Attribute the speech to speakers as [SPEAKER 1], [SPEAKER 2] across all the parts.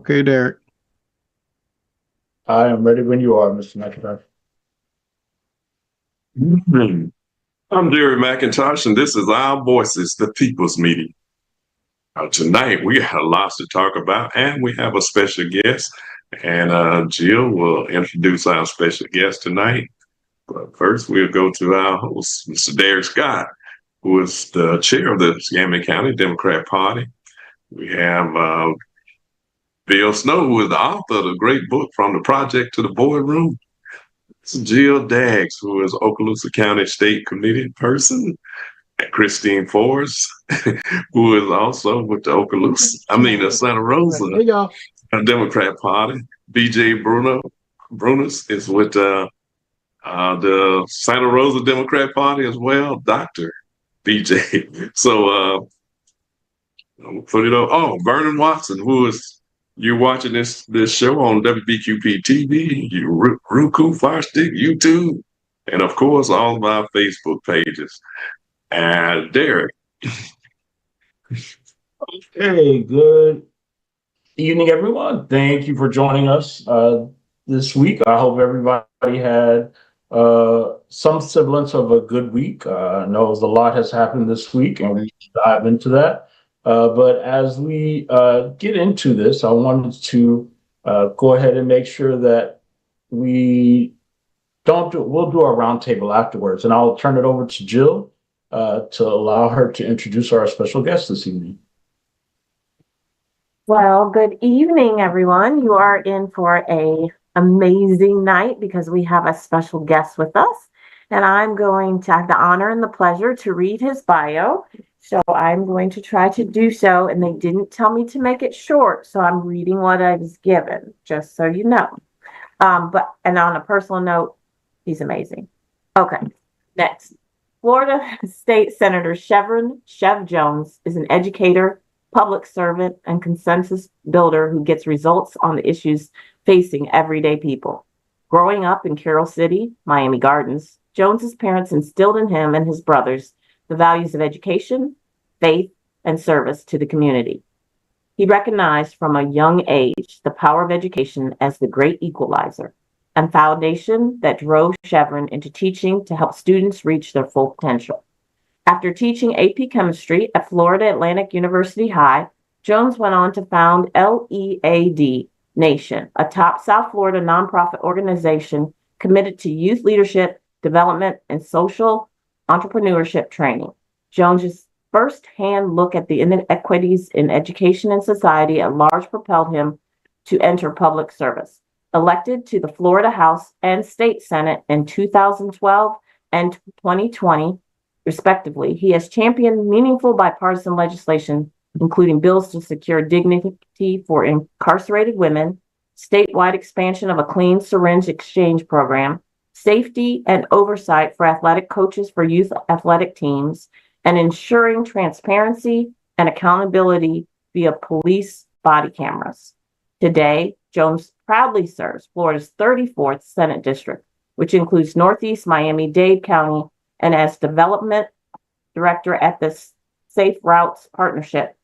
[SPEAKER 1] Okay, Derek.
[SPEAKER 2] I am ready when you are, Mr. McIntyre.
[SPEAKER 3] I'm Jerry McIntosh, and this is Our Voices, the People's Meeting. Tonight, we got a lot to talk about, and we have a special guest. And Jill will introduce our special guest tonight. But first, we'll go to our host, Mr. Derek Scott, who is the chair of the Escambia County Democrat Party. We have Bill Snow, who is the author of the great book, From the Project to the Boardroom. Jill Daggs, who is Okaloosa County State Committee person, and Christine Forrest, who is also with the Santa Rosa Democrat Party. BJ Brunos is with the Santa Rosa Democrat Party as well, Dr. BJ. So put it up. Oh, Vernon Watson, who is you're watching this show on WBQP TV, Roku, Fire Stick, YouTube, and of course all of our Facebook pages. And Derek.
[SPEAKER 2] Okay, good evening, everyone. Thank you for joining us this week. I hope everybody had some semblance of a good week. I know a lot has happened this week, and we dive into that. But as we get into this, I wanted to go ahead and make sure that we'll do our roundtable afterwards, and I'll turn it over to Jill to allow her to introduce our special guest this evening.
[SPEAKER 4] Well, good evening, everyone. You are in for an amazing night because we have a special guest with us, and I'm going to have the honor and the pleasure to read his bio. So I'm going to try to do so, and they didn't tell me to make it short, so I'm reading what I was given, just so you know. And on a personal note, he's amazing. Okay, next. Florida State Senator Chev Jones is an educator, public servant, and consensus builder who gets results on the issues facing everyday people. Growing up in Carroll City, Miami Gardens, Jones's parents instilled in him and his brothers the values of education, faith, and service to the community. He recognized from a young age the power of education as the great equalizer and foundation that drove Chevron into teaching to help students reach their full potential. After teaching AP chemistry at Florida Atlantic University High, Jones went on to found LEAD Nation, a top South Florida nonprofit organization committed to youth leadership, development, and social entrepreneurship training. Jones's first-hand look at the inequities in education and society at large propelled him to enter public service. Elected to the Florida House and State Senate in 2012 and 2020, respectively, he has championed meaningful bipartisan legislation, including bills to secure dignity for incarcerated women, statewide expansion of a clean syringe exchange program, safety and oversight for athletic coaches for youth athletic teams, and ensuring transparency and accountability via police body cameras. Today, Jones proudly serves Florida's 34th Senate District, which includes Northeast Miami-Dade County, and as development director at the Safe Routes Partnership.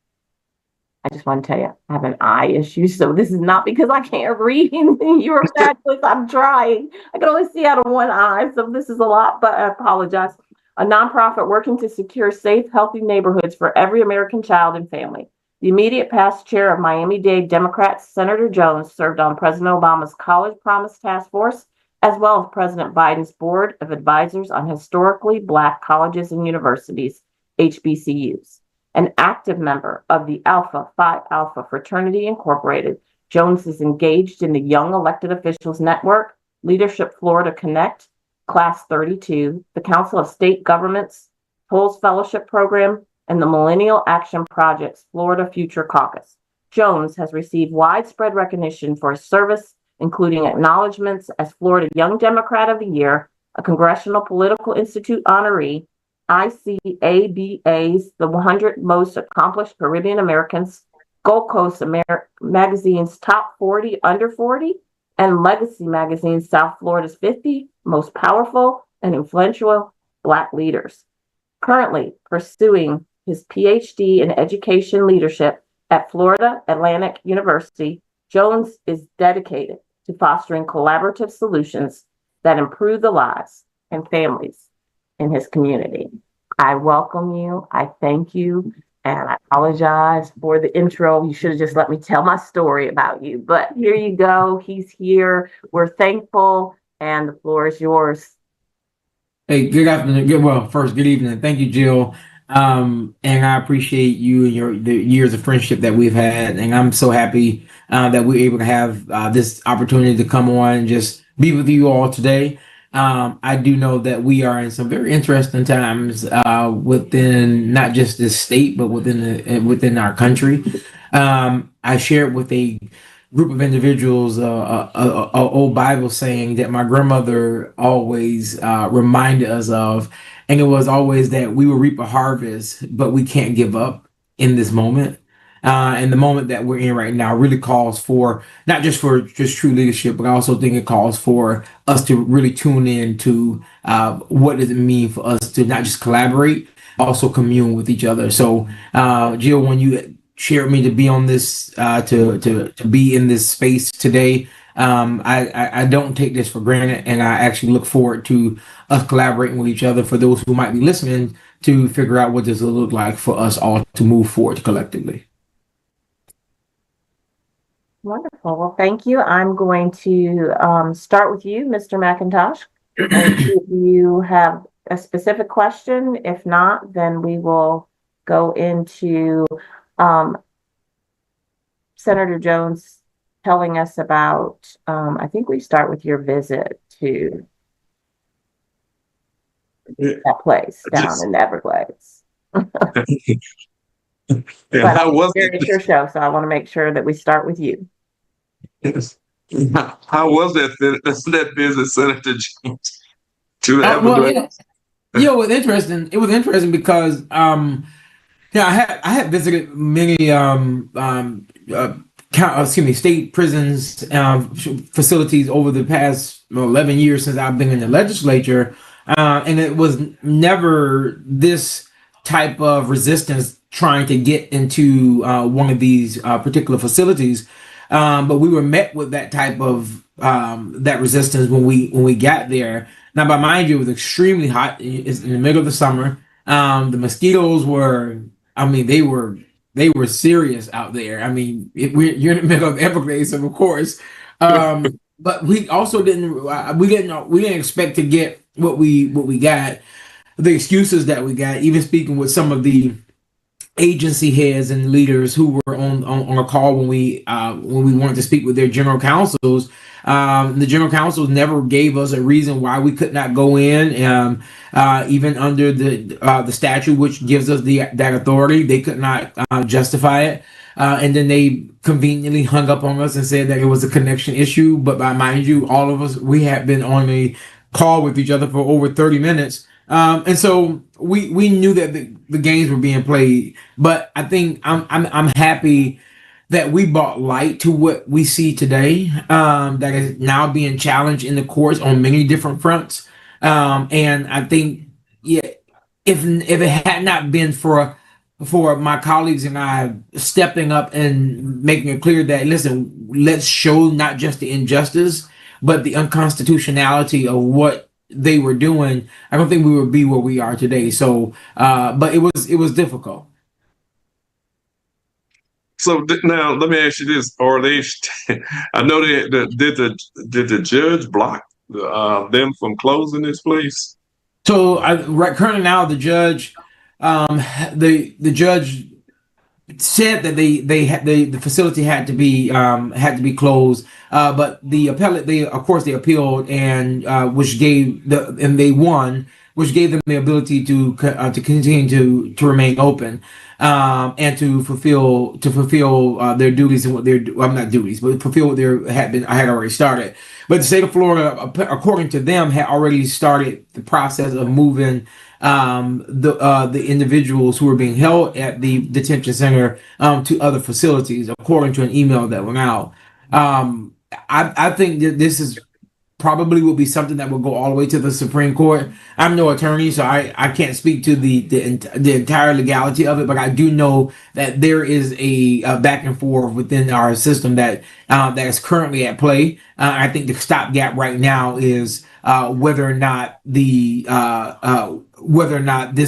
[SPEAKER 4] I just want to tell you, I have an eye issue, so this is not because I can't read. You're fabulous. I'm trying. I can only see out of one eye, so this is a lot, but I apologize. A nonprofit working to secure safe, healthy neighborhoods for every American child and family. The immediate past chair of Miami-Dade Democrats, Senator Jones, served on President Obama's College Promise Task Force, as well as President Biden's Board of Advisors on Historically Black Colleges and Universities, HBCUs. An active member of the Alpha Phi Alpha Fraternity Incorporated, Jones is engaged in the Young Elected Officials Network, Leadership Florida Connect, Class 32, the Council of State Governments, Tolles Fellowship Program, and the Millennial Action Project's Florida Future Caucus. Jones has received widespread recognition for his service, including acknowledgments as Florida Young Democrat of the Year, a Congressional Political Institute honoree, ICABA's The 100 Most Accomplished Caribbean Americans, Gold Coast Magazine's Top 40 Under 40, and Legacy Magazine's South Florida's 50 Most Powerful and Influential Black Leaders. Currently pursuing his PhD in Education Leadership at Florida Atlantic University, Jones is dedicated to fostering collaborative solutions that improve the lives and families in his community. I welcome you. I thank you. And I apologize for the intro. You should have just let me tell my story about you. But here you go. He's here. We're thankful. And the floor is yours.
[SPEAKER 1] Hey, good afternoon. First, good evening. Thank you, Jill. And I appreciate you and the years of friendship that we've had. And I'm so happy that we're able to have this opportunity to come on and just be with you all today. I do know that we are in some very interesting times within not just this state, but within our country. I shared with a group of individuals a old Bible saying that my grandmother always reminded us of, and it was always that we will reap a harvest, but we can't give up in this moment. And the moment that we're in right now really calls for not just for just true leadership, but I also think it calls for us to really tune in to what does it mean for us to not just collaborate, also commune with each other. So, Jill, when you shared me to be on this to be in this space today. I don't take this for granted, and I actually look forward to us collaborating with each other. For those who might be listening, to figure out what does it look like for us all to move forward collectively.
[SPEAKER 4] Wonderful. Well, thank you. I'm going to start with you, Mr. McIntosh. And if you have a specific question, if not, then we will go into Senator Jones telling us about, I think we start with your visit to that place down in the Everglades.
[SPEAKER 3] Yeah, how was
[SPEAKER 4] it's your show, so I want to make sure that we start with you.
[SPEAKER 3] Yes. How was that visit, Senator Jones? To the
[SPEAKER 1] Well,
[SPEAKER 3] Everglades?
[SPEAKER 1] it was interesting. It was interesting because I had visited many state prisons facilities over the past 11 years since I've been in the legislature, and it was never this type of resistance trying to get into one of these particular facilities. But we were met with that type of that resistance when we got there. Now, by mind you, it was extremely hot. It's in the middle of the summer. The mosquitoes were, I mean, they were serious out there. I mean, you're in the middle of Everglades, of course. But we also didn't expect to get what we got, the excuses that we got. Even speaking with some of the agency heads and leaders who were on a call when we wanted to speak with their general counsels. The general counsels never gave us a reason why we could not go in. Even under the statute, which gives us that authority, they could not justify it. And then they conveniently hung up on us and said that it was a connection issue. But by mind you, all of us, we had been on a call with each other for over 30 minutes. And so we knew that the games were being played, but I think I'm happy that we brought light to what we see today, that is now being challenged in the courts on many different fronts. And I think, yeah, if it had not been for my colleagues and I stepping up and making it clear that, listen, let's show not just the injustice, but the unconstitutionality of what they were doing, I don't think we would be where we are today. So, but it was difficult.
[SPEAKER 3] So now let me ask you this: are they? I know did the judge block them from closing this place?
[SPEAKER 1] So, currently now the judge, the judge said that the facility had to be closed, but the appellate they appealed and they won, which gave them the ability to continue to remain open, and to fulfill their duties and what they're not duties, but fulfill what they had already started. But the state of Florida, according to them, had already started the process of moving the individuals who were being held at the detention center to other facilities, according to an email that went out. I think that this is probably will be something that will go all the way to the Supreme Court. I'm no attorney, so I can't speak to the entire legality of it, but I do know that there is a back and forth within our system that is currently at play. I think the stopgap right now is whether or not this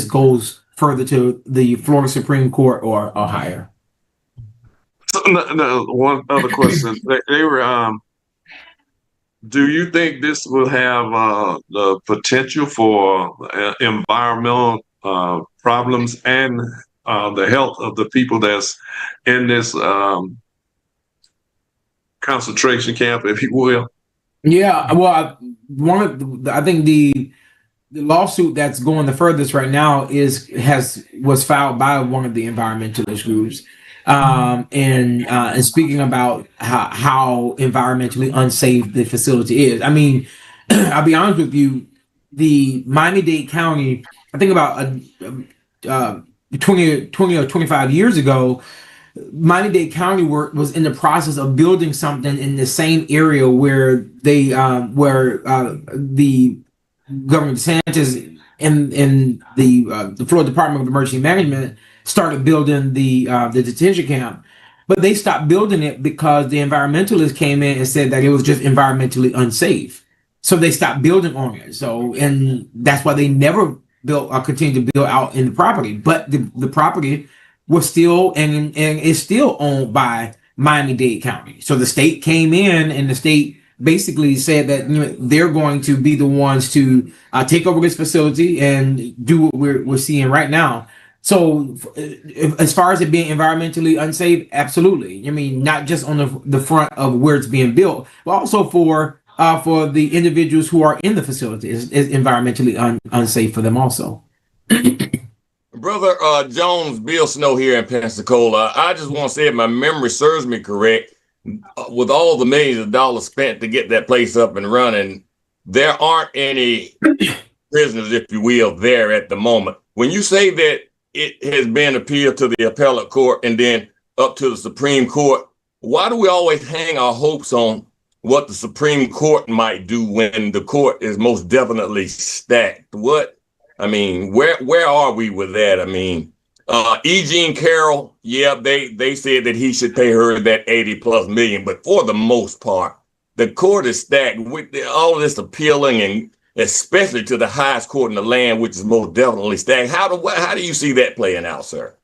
[SPEAKER 1] goes further to the Florida Supreme Court or higher.
[SPEAKER 3] So, no, one other question. They were do you think this will have the potential for environmental problems and the health of the people that's in this concentration camp, if you will?
[SPEAKER 1] Yeah, well, I think the lawsuit that's going the furthest right now was filed by one of the environmentalist groups, and speaking about how environmentally unsafe the facility is. I mean, I'll be honest with you, the Miami-Dade County, I think about 20 or 25 years ago, Miami-Dade County was in the process of building something in the same area where the Governor DeSantis and the Florida Department of Emergency Management started building the detention camp, but they stopped building it because the environmentalists came in and said that it was just environmentally unsafe. So they stopped building on it. So, and that's why they never built or continued to build out in the property. But the property was still and is still owned by Miami-Dade County. So the state came in and the state basically said that, you know, they're going to be the ones to take over this facility and do what we're seeing right now. So as far as it being environmentally unsafe, absolutely. I mean, not just on the front of where it's being built, but also for the individuals who are in the facility is environmentally unsafe for them also.
[SPEAKER 5] Brother Jones, Bill Snow here in Pensacola. I just want to say, if my memory serves me correct, with all the millions of dollars spent to get that place up and running, there aren't any prisoners, if you will, there at the moment. When you say that it has been appealed to the appellate court and then up to the Supreme Court, why do we always hang our hopes on what the Supreme Court might do when the court is most definitely stacked? Where are we with that? I mean, E. Jean Carroll, yeah, they said that he should pay her that 80+ million, but for the most part, the court is stacked with all of this appealing, and especially to the highest court in the land, which is most definitely stacked. How do you see that playing out, sir?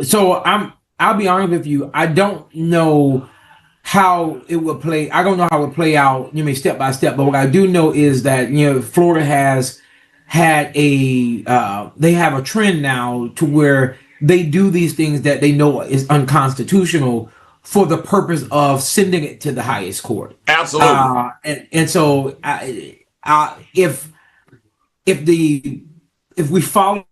[SPEAKER 1] So I'll be honest with you. I don't know how it would play. I don't know how it would play out, step by step. But what I do know is that, Florida has had they have a trend now to where they do these things that they know is unconstitutional for the purpose of sending it to the highest court.
[SPEAKER 5] Absolutely.
[SPEAKER 1] And so if we follow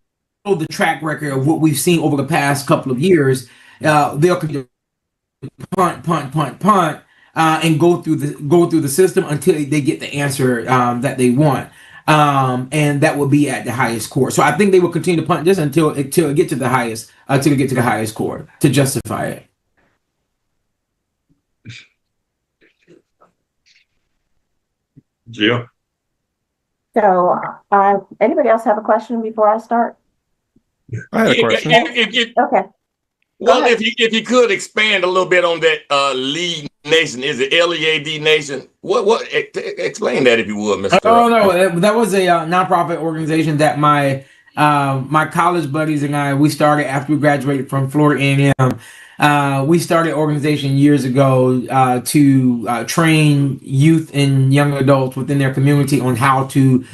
[SPEAKER 1] the track record of what we've seen over the past couple of years, they'll continue to punt, and go through the system until they get the answer that they want. And that will be at the highest court. So I think they will continue to punt this until it get to the highest court to justify it.
[SPEAKER 3] Yeah.
[SPEAKER 4] So, anybody else have a question before I start?
[SPEAKER 6] I had a question.
[SPEAKER 4] Okay.
[SPEAKER 5] Well, if you could expand a little bit on that lead nation, is it LEAD Nation? What explain that, if you would, Mr.
[SPEAKER 1] Oh no, that was a nonprofit organization that my college buddies and I, we started after we graduated from Florida A&M. We started an organization years ago to train youth and young adults within their community on how to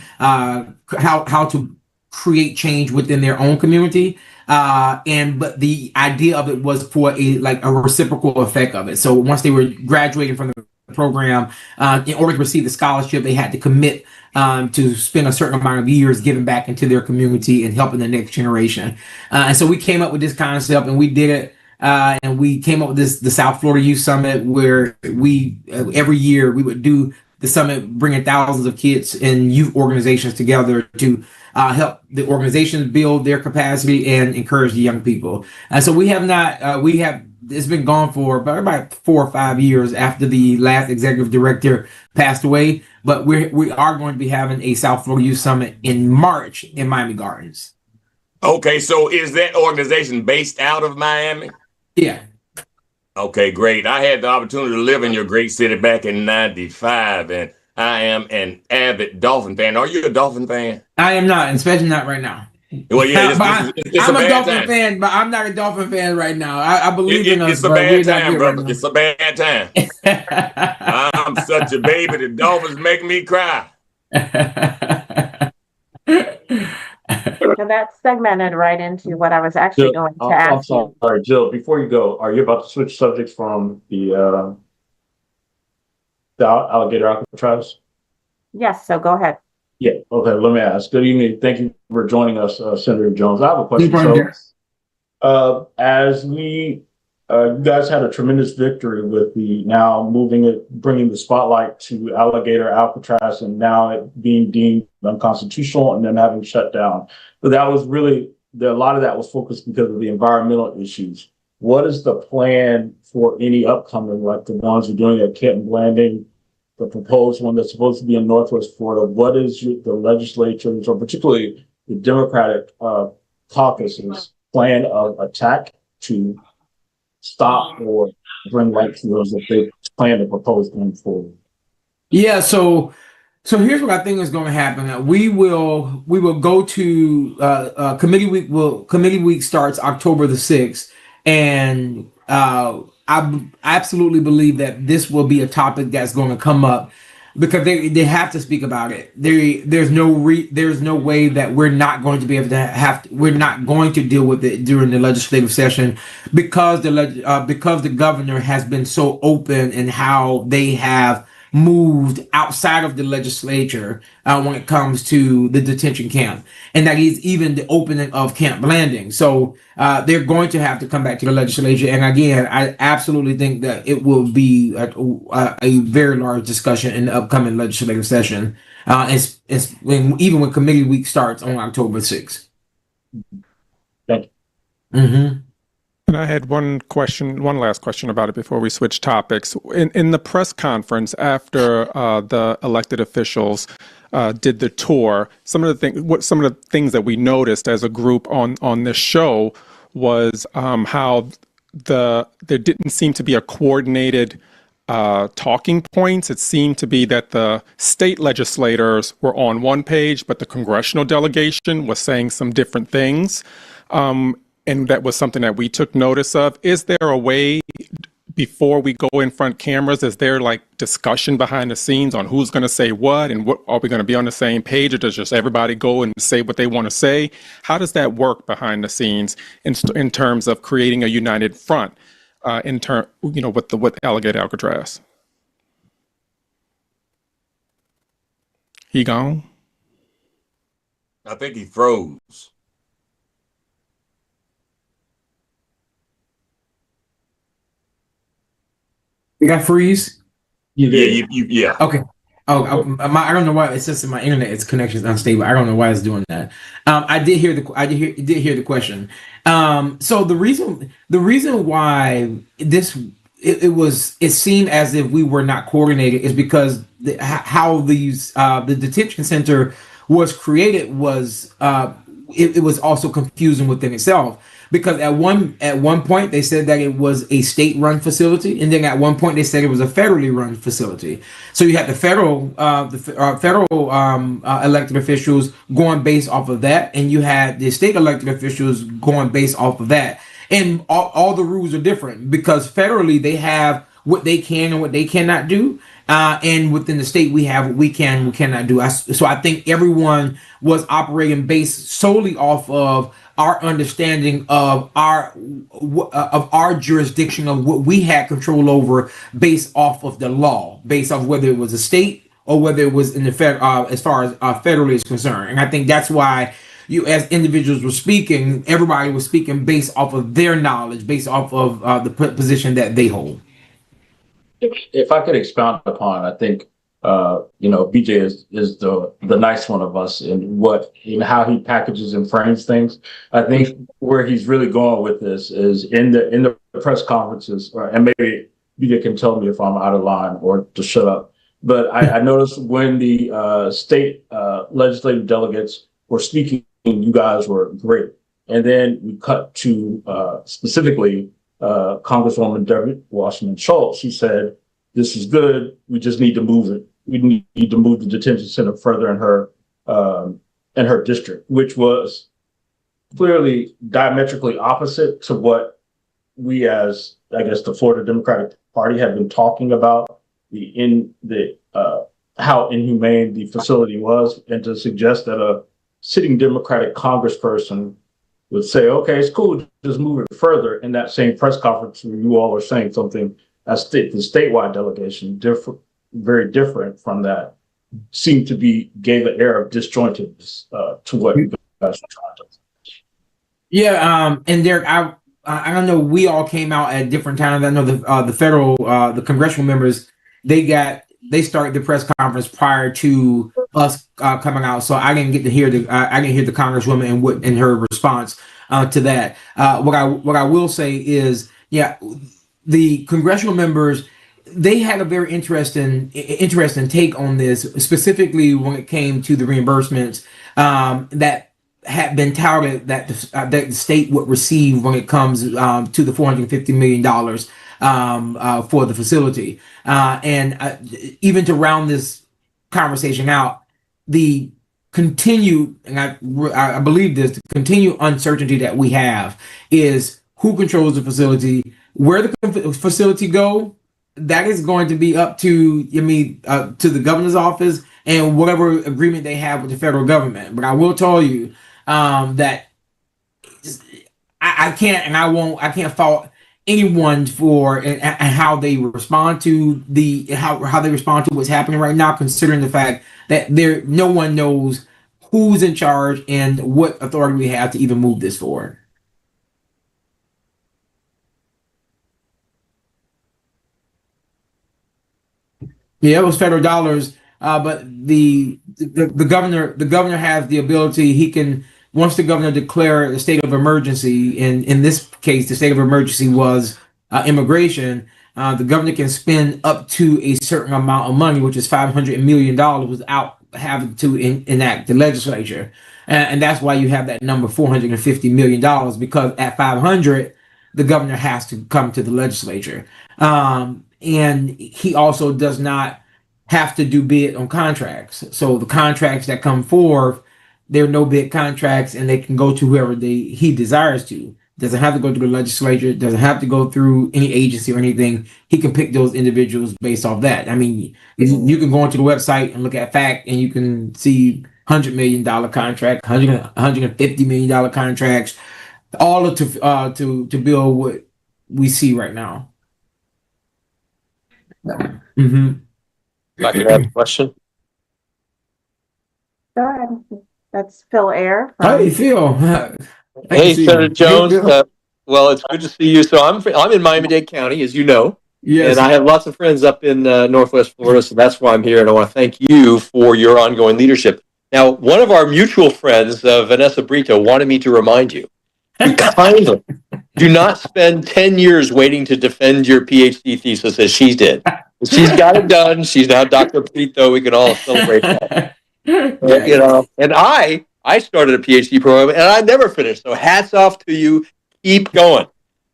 [SPEAKER 1] create change within their own community. But the idea of it was for a reciprocal effect of it. So once they were graduating from the program, in order to receive the scholarship, they had to commit to spend a certain amount of years giving back into their community and helping the next generation. And so we came up with this concept, and we did it. And we came up with the South Florida Youth Summit, where we every year we would do the summit, bringing thousands of kids and youth organizations together to help the organizations build their capacity and encourage the young people. And so we have it's been gone for about 4 or 5 years after the last executive director passed away. But we are going to be having a South Florida Youth Summit in March in Miami Gardens.
[SPEAKER 5] Okay, so is that organization based out of Miami?
[SPEAKER 1] Yeah.
[SPEAKER 5] Okay, great. I had the opportunity to live in your great city back in '95, and I am an avid Dolphin fan. Are you a Dolphin fan?
[SPEAKER 1] I am not, especially not right now.
[SPEAKER 5] Well, yeah,
[SPEAKER 1] But
[SPEAKER 5] it's a
[SPEAKER 1] I'm a
[SPEAKER 5] bad
[SPEAKER 1] Dolphin
[SPEAKER 5] time.
[SPEAKER 1] fan, but I'm not a Dolphin fan right now. I believe in us,
[SPEAKER 5] It's a
[SPEAKER 1] but we're
[SPEAKER 5] bad
[SPEAKER 1] not
[SPEAKER 5] time,
[SPEAKER 1] good right
[SPEAKER 5] brother.
[SPEAKER 1] now.
[SPEAKER 5] It's a bad time. I'm such a baby. The Dolphins make me cry.
[SPEAKER 4] So that's segmented right into what I was actually going to
[SPEAKER 2] I'm
[SPEAKER 4] ask you.
[SPEAKER 2] sorry, Jill, before you go, are you about to switch subjects from the alligator Alcatraz?
[SPEAKER 4] Yes, so go ahead.
[SPEAKER 2] Yeah, okay, let me ask. Good evening. Thank you for joining us, Senator Jones. I have a question. As you guys had a tremendous victory with the now bringing the spotlight to alligator Alcatraz and now it being deemed unconstitutional and then having shut down. But that was really, a lot of that was focused because of the environmental issues. What is the plan for any upcoming, like the ones we're doing at Kenton Landing, the proposed one that's supposed to be in Northwest Florida? What is the legislatures, or particularly the Democratic caucus's plan of attack to stop or bring light to those that they plan to propose going forward?
[SPEAKER 1] Yeah, so here's what I think is going to happen. We will go to committee week. Committee week starts October the 6th, and I absolutely believe that this will be a topic that's going to come up because they have to speak about it. There's no way that we're not going to be able to we're not going to deal with it during the legislative session because the governor has been so open in how they have moved outside of the legislature when it comes to the detention camp, and that is even the opening of Camp Landing. So they're going to have to come back to the legislature, and again, I absolutely think that it will be a very large discussion in the upcoming legislative session. Even when committee week starts on October 6th.
[SPEAKER 2] Thank you.
[SPEAKER 1] Mm-hmm.
[SPEAKER 6] And I had one last question about it before we switch topics. In the press conference after the elected officials did the tour, some of the things that we noticed as a group on this show was how there didn't seem to be a coordinated talking points. It seemed to be that the state legislators were on one page, but the congressional delegation was saying some different things. And that was something that we took notice of. Is there a way, before we go in front cameras, is there like discussion behind the scenes on who's going to say what and what are we going to be on the same page, or does just everybody go and say what they want to say? How does that work behind the scenes in terms of creating a united front with Alligator Alcatraz? He gone?
[SPEAKER 5] I think he froze.
[SPEAKER 1] You got freeze?
[SPEAKER 5] Yeah.
[SPEAKER 1] Okay. Oh, I don't know why. It's just in my internet. Its connection is unstable. I don't know why it's doing that. I did hear the question. So the reason why it seemed as if we were not coordinated is because how the detention center was created was it was also confusing within itself. Because at one point they said that it was a state-run facility, and then at one point they said it was a federally run facility. So you had the federal elected officials going based off of that, and you had the state elected officials going based off of that. And all the rules are different because federally they have what they can and what they cannot do. And within the state, we have what we cannot do. So I think everyone was operating based solely off of our understanding of our jurisdiction, of what we had control over, based off of the law, based off whether it was a state or whether it was in the as far as federally is concerned. And I think that's why you, as individuals, were speaking. Everybody was speaking based off of their knowledge, based off of the position that they hold.
[SPEAKER 2] If I could expound upon, I think BJ is the nice one of us in how he packages and frames things. I think where he's really going with this is in the press conferences, and maybe BJ can tell me if I'm out of line or to shut up. But I noticed when the state legislative delegates were speaking, you guys were great. And then we cut to specifically Congresswoman Debbie Wasserman Schultz. She said, "This is good. We just need to move it. We need to move the detention center further in her district," which was clearly diametrically opposite to what we, as I guess the Florida Democratic Party, have been talking about how inhumane the facility was, and to suggest that a sitting Democratic congressperson would say, "Okay, it's cool, just move it further." In that same press conference, where you all are saying something as the statewide delegation, very different from that, seemed to gave an air of disjointedness to what you guys were trying to.
[SPEAKER 1] Yeah, and Derek, I don't know. We all came out at different times. I know the federal, the congressional members, they started the press conference prior to us coming out, so I didn't get to hear I didn't hear the congresswoman and her response to that. What I will say is, yeah, the congressional members, they had a very interesting take on this, specifically when it came to the reimbursements that had been touted that the state would receive when it comes to the $450 million for the facility. Even to round this conversation out, the continued, and I believe this, the continued uncertainty that we have is who controls the facility, where the facility go. That is going to be up to to the governor's office and whatever agreement they have with the federal government. But I will tell you that I can't and I won't. I can't fault anyone for and how they respond to how they respond to what's happening right now, considering the fact that no one knows who's in charge and what authority we have to even move this forward. Yeah, it was federal dollars, but the governor has the ability. He can, once the governor declare a state of emergency. In this case, the state of emergency was immigration. The governor can spend up to a certain amount of money, which is $500 million, without having to enact the legislature, and that's why you have that number $450 million, because at 500, the governor has to come to the legislature. And he also does not have to do bid on contracts. So the contracts that come forth, they're no bid contracts, and they can go to whoever he desires to. Doesn't have to go through the legislature. Doesn't have to go through any agency or anything. He can pick those individuals based off that. I mean, you can go onto the website and look at FACT, and you can see $100 million contract, $150 million contracts, all to build what we see right now. Mm-hmm.
[SPEAKER 7] If I could have a question.
[SPEAKER 4] Go ahead. That's Phil Air.
[SPEAKER 1] Hey, Phil.
[SPEAKER 7] Hey, Senator Jones. Well, it's good to see you. So I'm in Miami-Dade County, as you know. Yes. And I have lots of friends up in Northwest Florida, so that's why I'm here. And I want to thank you for your ongoing leadership. Now, one of our mutual friends, Vanessa Brito, wanted me to remind you, kindly, do not spend 10 years waiting to defend your PhD thesis as she did. She's got it done. She's now Dr. Brito. We can all celebrate that. And I started a PhD program and I never finished. So hats off to you. Keep going.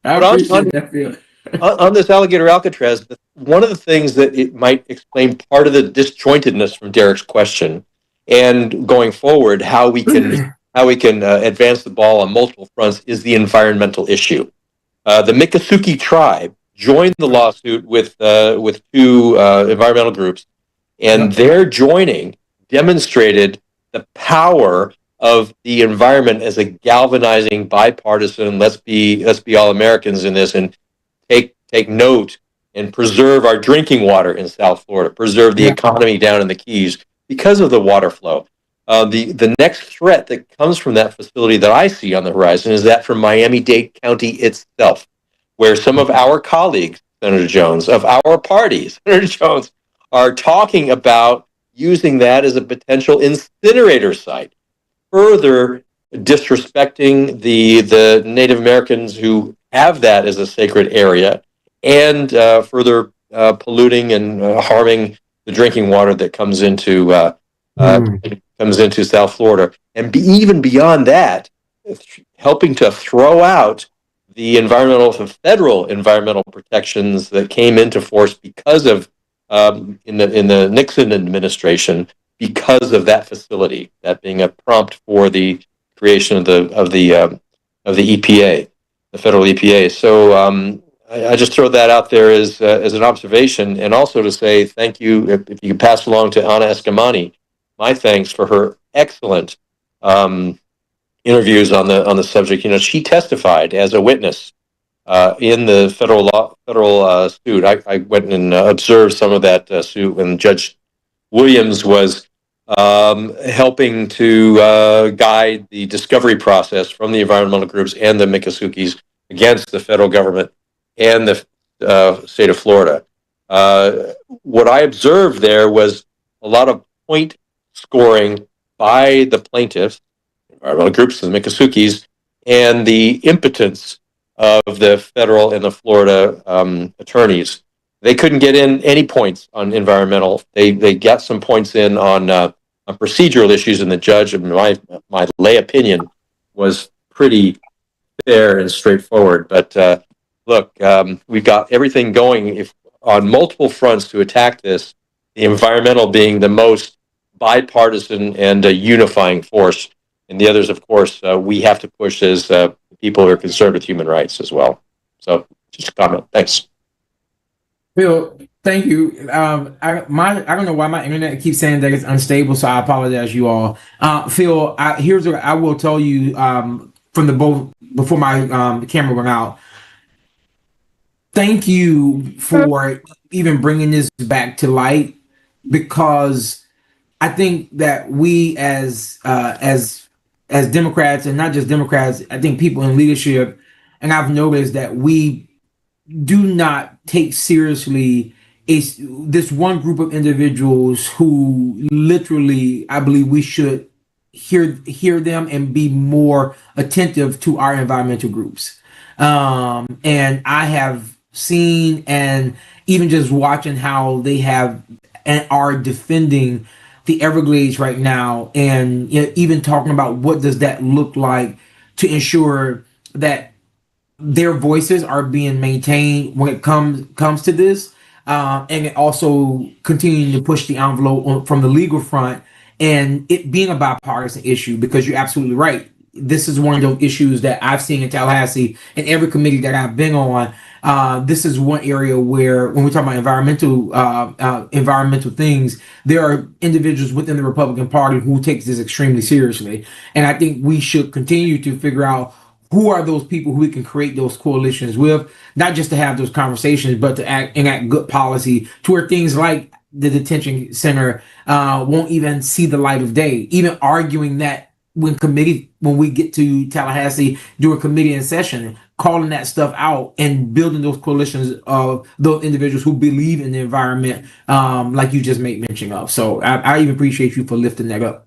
[SPEAKER 1] I appreciate that, Phil.
[SPEAKER 7] On this alligator Alcatraz, one of the things that it might explain part of the disjointedness from Derek's question, and going forward, how we can advance the ball on multiple fronts, is the environmental issue. The Miccosukee tribe joined the lawsuit with two environmental groups, and their joining demonstrated the power of the environment as a galvanizing, bipartisan, let's be all Americans in this, and take note and preserve our drinking water in South Florida, preserve the economy down in the Keys because of the water flow. The next threat that comes from that facility that I see on the horizon is that from Miami-Dade County itself, where some of our colleagues, Senator Jones, of our party, Senator Jones, are talking about using that as a potential incinerator site, further disrespecting the Native Americans who have that as a sacred area, and further polluting and harming the drinking water that comes into South Florida, and even beyond that, helping to throw out the federal environmental protections that came into force because of in the Nixon administration, because of that facility, that being a prompt for the creation of the EPA, the federal EPA. So I just throw that out there as an observation, and also to say thank you, if you could pass along to Anna Eskamani my thanks for her excellent interviews on the subject. You know, she testified as a witness in the federal suit. I went and observed some of that suit when Judge Williams was helping to guide the discovery process from the environmental groups and the Miccosukis against the federal government and the state of Florida. What I observed there was a lot of point scoring by the plaintiffs, environmental groups, the Miccosukis, and the impotence of the federal and the Florida attorneys. They couldn't get in any points on environmental. They got some points in on procedural issues, and the judge, in my lay opinion, was pretty fair and straightforward. But look, we've got everything going on multiple fronts to attack this, the environmental being the most bipartisan and a unifying force. And the others, of course, we have to push as people who are concerned with human rights as well. So just a comment. Thanks.
[SPEAKER 1] Phil, thank you. I don't know why my internet keeps saying that it's unstable, so I apologize, you all. Phil, here's what I will tell you from the both before my camera went out. Thank you for even bringing this back to light, because I think that we as Democrats, and not just Democrats, I think people in leadership, and I've noticed that we do not take seriously this one group of individuals who literally, I believe we should hear them and be more attentive to our environmental groups. And I have seen, and even just watching how they have and are defending the Everglades right now, and even talking about what does that look like to ensure that their voices are being maintained when it comes to this, and also continuing to push the envelope from the legal front, and it being a bipartisan issue, because you're absolutely right. This is one of those issues that I've seen in Tallahassee and every committee that I've been on. This is one area where, when we talk about environmental things, there are individuals within the Republican Party who takes this extremely seriously, and I think we should continue to figure out who are those people who we can create those coalitions with, not just to have those conversations, but to enact good policy to where things like the detention center won't even see the light of day. Even arguing that when we get to Tallahassee, do a committee in session, calling that stuff out and building those coalitions of those individuals who believe in the environment, like you just made mention of. So I even appreciate you for lifting that up.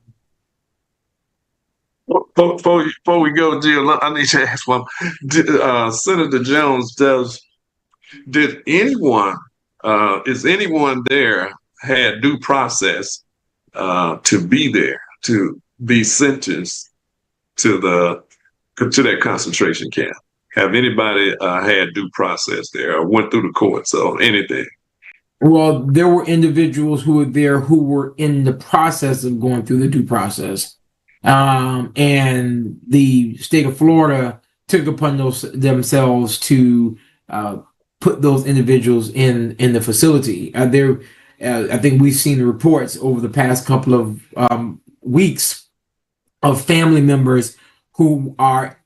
[SPEAKER 3] Before we go, Jill, I need to ask one. Senator Jones, did anyone, is anyone there had due process to be there, to be sentenced to that concentration camp? Have anybody had due process there or went through the courts or anything?
[SPEAKER 1] Well, there were individuals who were there who were in the process of going through the due process. And the state of Florida took upon themselves to put those individuals in the facility. I think we've seen the reports over the past couple of weeks of family members who are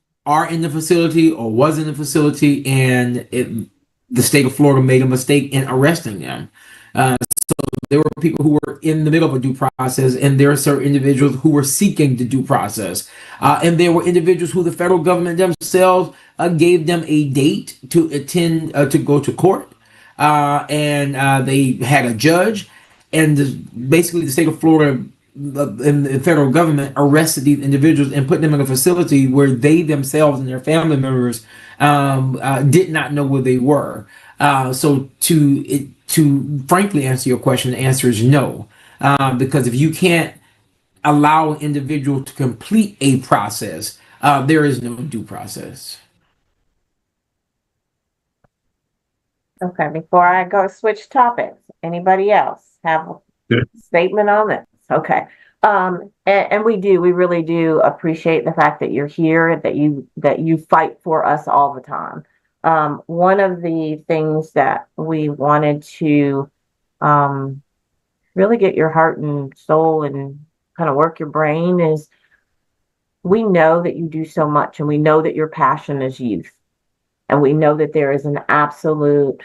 [SPEAKER 1] in the facility or was in the facility, and the state of Florida made a mistake in arresting them. So there were people who were in the middle of a due process, and there are certain individuals who were seeking the due process. And there were individuals who the federal government themselves gave them a date to attend, to go to court. And they had a judge, and basically the state of Florida and the federal government arrested these individuals and put them in a facility where they themselves and their family members did not know where they were. So to frankly answer your question, the answer is no, because if you can't allow an individual to complete a process, there is no due process.
[SPEAKER 4] Okay, before I go switch topics, anybody else have a statement on this? Okay. And we really do appreciate the fact that you're here, that you fight for us all the time. One of the things that we wanted to really get your heart and soul and kind of work your brain is, we know that you do so much, and we know that your passion is youth. And we know that there is an absolute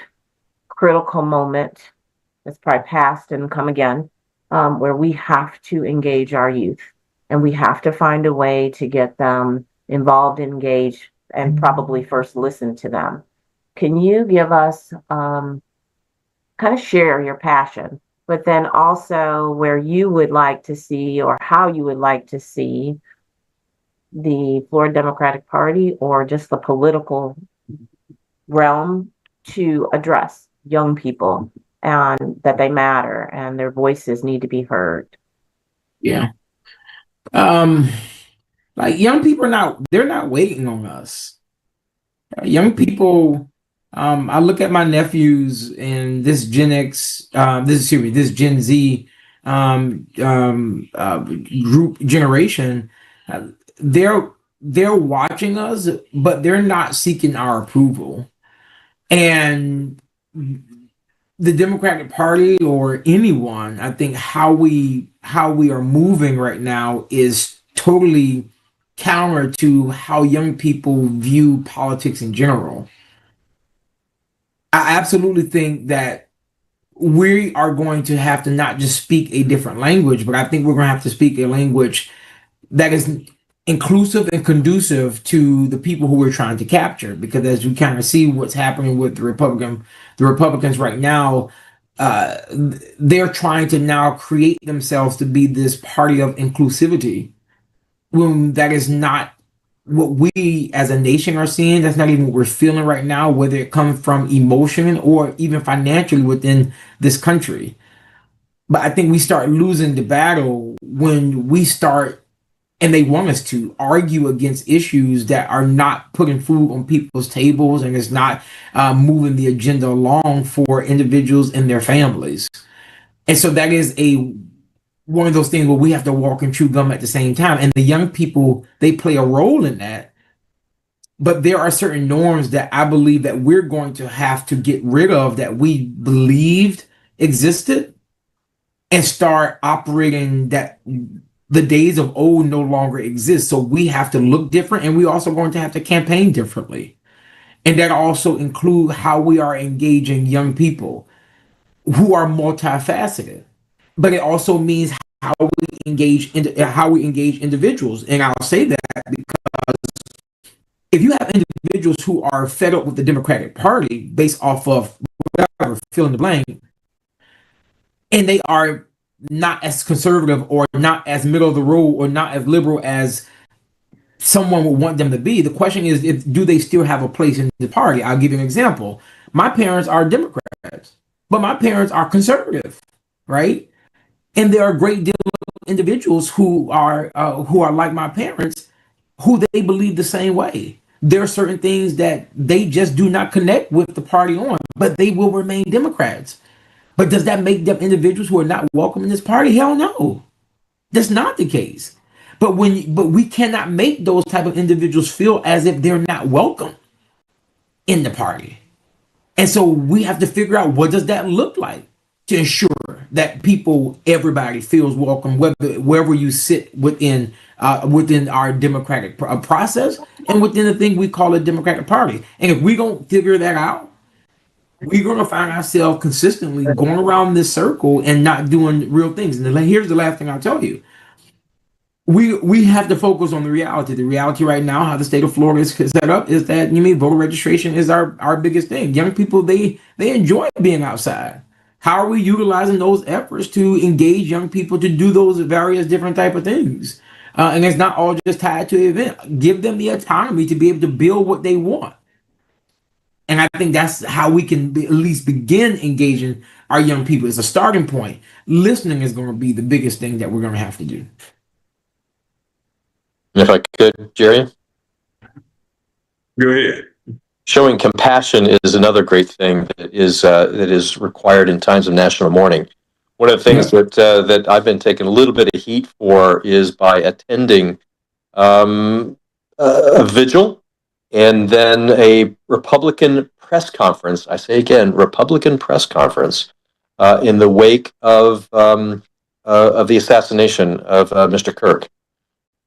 [SPEAKER 4] critical moment that's probably past and come again, where we have to engage our youth, and we have to find a way to get them involved, engaged, and probably first listen to them. Can you give us, kind of share your passion, but then also where you would like to see, or how you would like to see the Florida Democratic Party or just the political realm to address young people, and that they matter and their voices need to be heard?
[SPEAKER 1] Yeah. Like, young people they're not waiting on us. Young people, I look at my nephews and this this Gen Z group generation. They're watching us, but they're not seeking our approval. And the Democratic Party or anyone, I think how we are moving right now is totally counter to how young people view politics in general. I absolutely think that we are going to have to not just speak a different language, but I think we're going to have to speak a language that is inclusive and conducive to the people who we're trying to capture. Because as you kind of see what's happening with the Republicans right now, they're trying to now create themselves to be this party of inclusivity, when that is not what we as a nation are seeing. That's not even what we're feeling right now, whether it comes from emotion or even financially within this country. But I think we start losing the battle when we start, and they want us to argue against issues that are not putting food on people's tables, and it's not moving the agenda along for individuals and their families. And so that is one of those things where we have to walk and chew gum at the same time. And the young people, they play a role in that. But there are certain norms that I believe that we're going to have to get rid of, that we believed existed, and start operating that the days of old no longer exist. So we have to look different, and we also going to have to campaign differently. And that also include how we are engaging young people who are multifaceted. But it also means how we engage individuals. And I'll say that because if you have individuals who are fed up with the Democratic Party based off of whatever, fill in the blank, and they are not as conservative or not as middle of the road or not as liberal as someone would want them to be, the question is, do they still have a place in the party? I'll give you an example. My parents are Democrats, but my parents are conservative, right? And there are a great deal of individuals who are like my parents, who they believe the same way. There are certain things that they just do not connect with the party on, but they will remain Democrats. But does that make them individuals who are not welcome in this party? Hell no. That's not the case. But we cannot make those type of individuals feel as if they're not welcome in the party. And so we have to figure out, what does that look like to ensure that everybody feels welcome, wherever you sit within our democratic process and within the thing we call a Democratic Party. And if we don't figure that out, we're going to find ourselves consistently going around this circle and not doing real things. And here's the last thing I'll tell you. We have to focus on the reality. The reality right now, how the state of Florida is set up, is that voter registration is our biggest thing. Young people, they enjoy being outside. How are we utilizing those efforts to engage young people to do those various different type of things? And it's not all just tied to the event. Give them the autonomy to be able to build what they want. And I think that's how we can at least begin engaging our young people. It's a starting point. Listening is going to be the biggest thing that we're going to have to do.
[SPEAKER 7] If I could, Jerry?
[SPEAKER 3] Go ahead.
[SPEAKER 7] Showing compassion is another great thing that is required in times of national mourning. One of the things that I've been taking a little bit of heat for is by attending a vigil and then a Republican press conference. I say again, Republican press conference in the wake of the assassination of Mr. Kirk.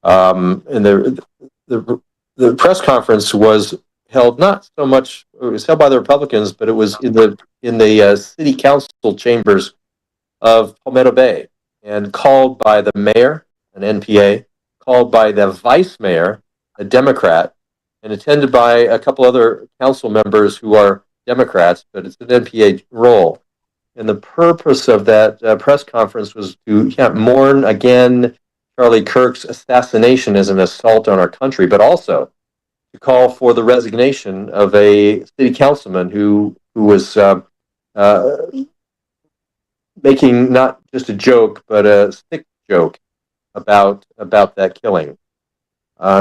[SPEAKER 7] And the press conference was held not so much, it was held by the Republicans, but it was in the city council chambers of Palmetto Bay, and called by the mayor, an NPA, called by the vice mayor, a Democrat, and attended by a couple other council members who are Democrats, but it's an NPA role. And the purpose of that press conference was to mourn again Charlie Kirk's assassination as an assault on our country, but also to call for the resignation of a city councilman who was making not just a joke, but a sick joke about that killing.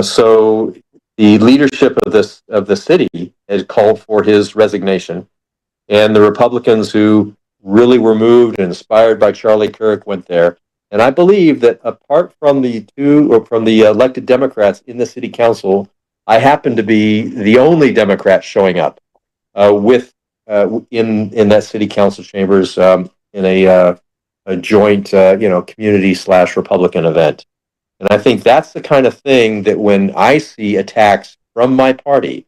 [SPEAKER 7] So the leadership of the city had called for his resignation, and the Republicans who really were moved and inspired by Charlie Kirk went there. And I believe that apart from the elected Democrats in the city council, I happen to be the only Democrat showing up in that city council chambers in a joint community / Republican event. And I think that's the kind of thing that when I see attacks from my party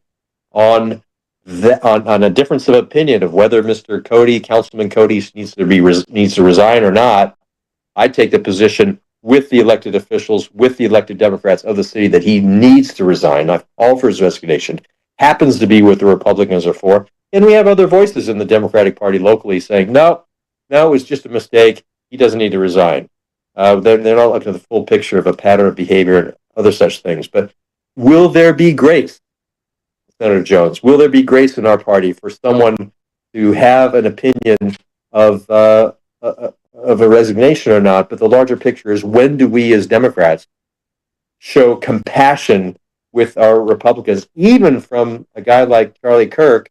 [SPEAKER 7] on a difference of opinion of whether Mr. Cody, Councilman Cody, needs to resign or not, I take the position with the elected officials, with the elected Democrats of the city, that he needs to resign. I call for his resignation. Happens to be what the Republicans are for. And we have other voices in the Democratic Party locally saying, no, it's just a mistake. He doesn't need to resign. They're not looking at the full picture of a pattern of behavior and other such things. But will there be grace, Senator Jones? Will there be grace in our party for someone to have an opinion of a resignation or not? But the larger picture is, when do we as Democrats show compassion with our Republicans, even from a guy like Charlie Kirk,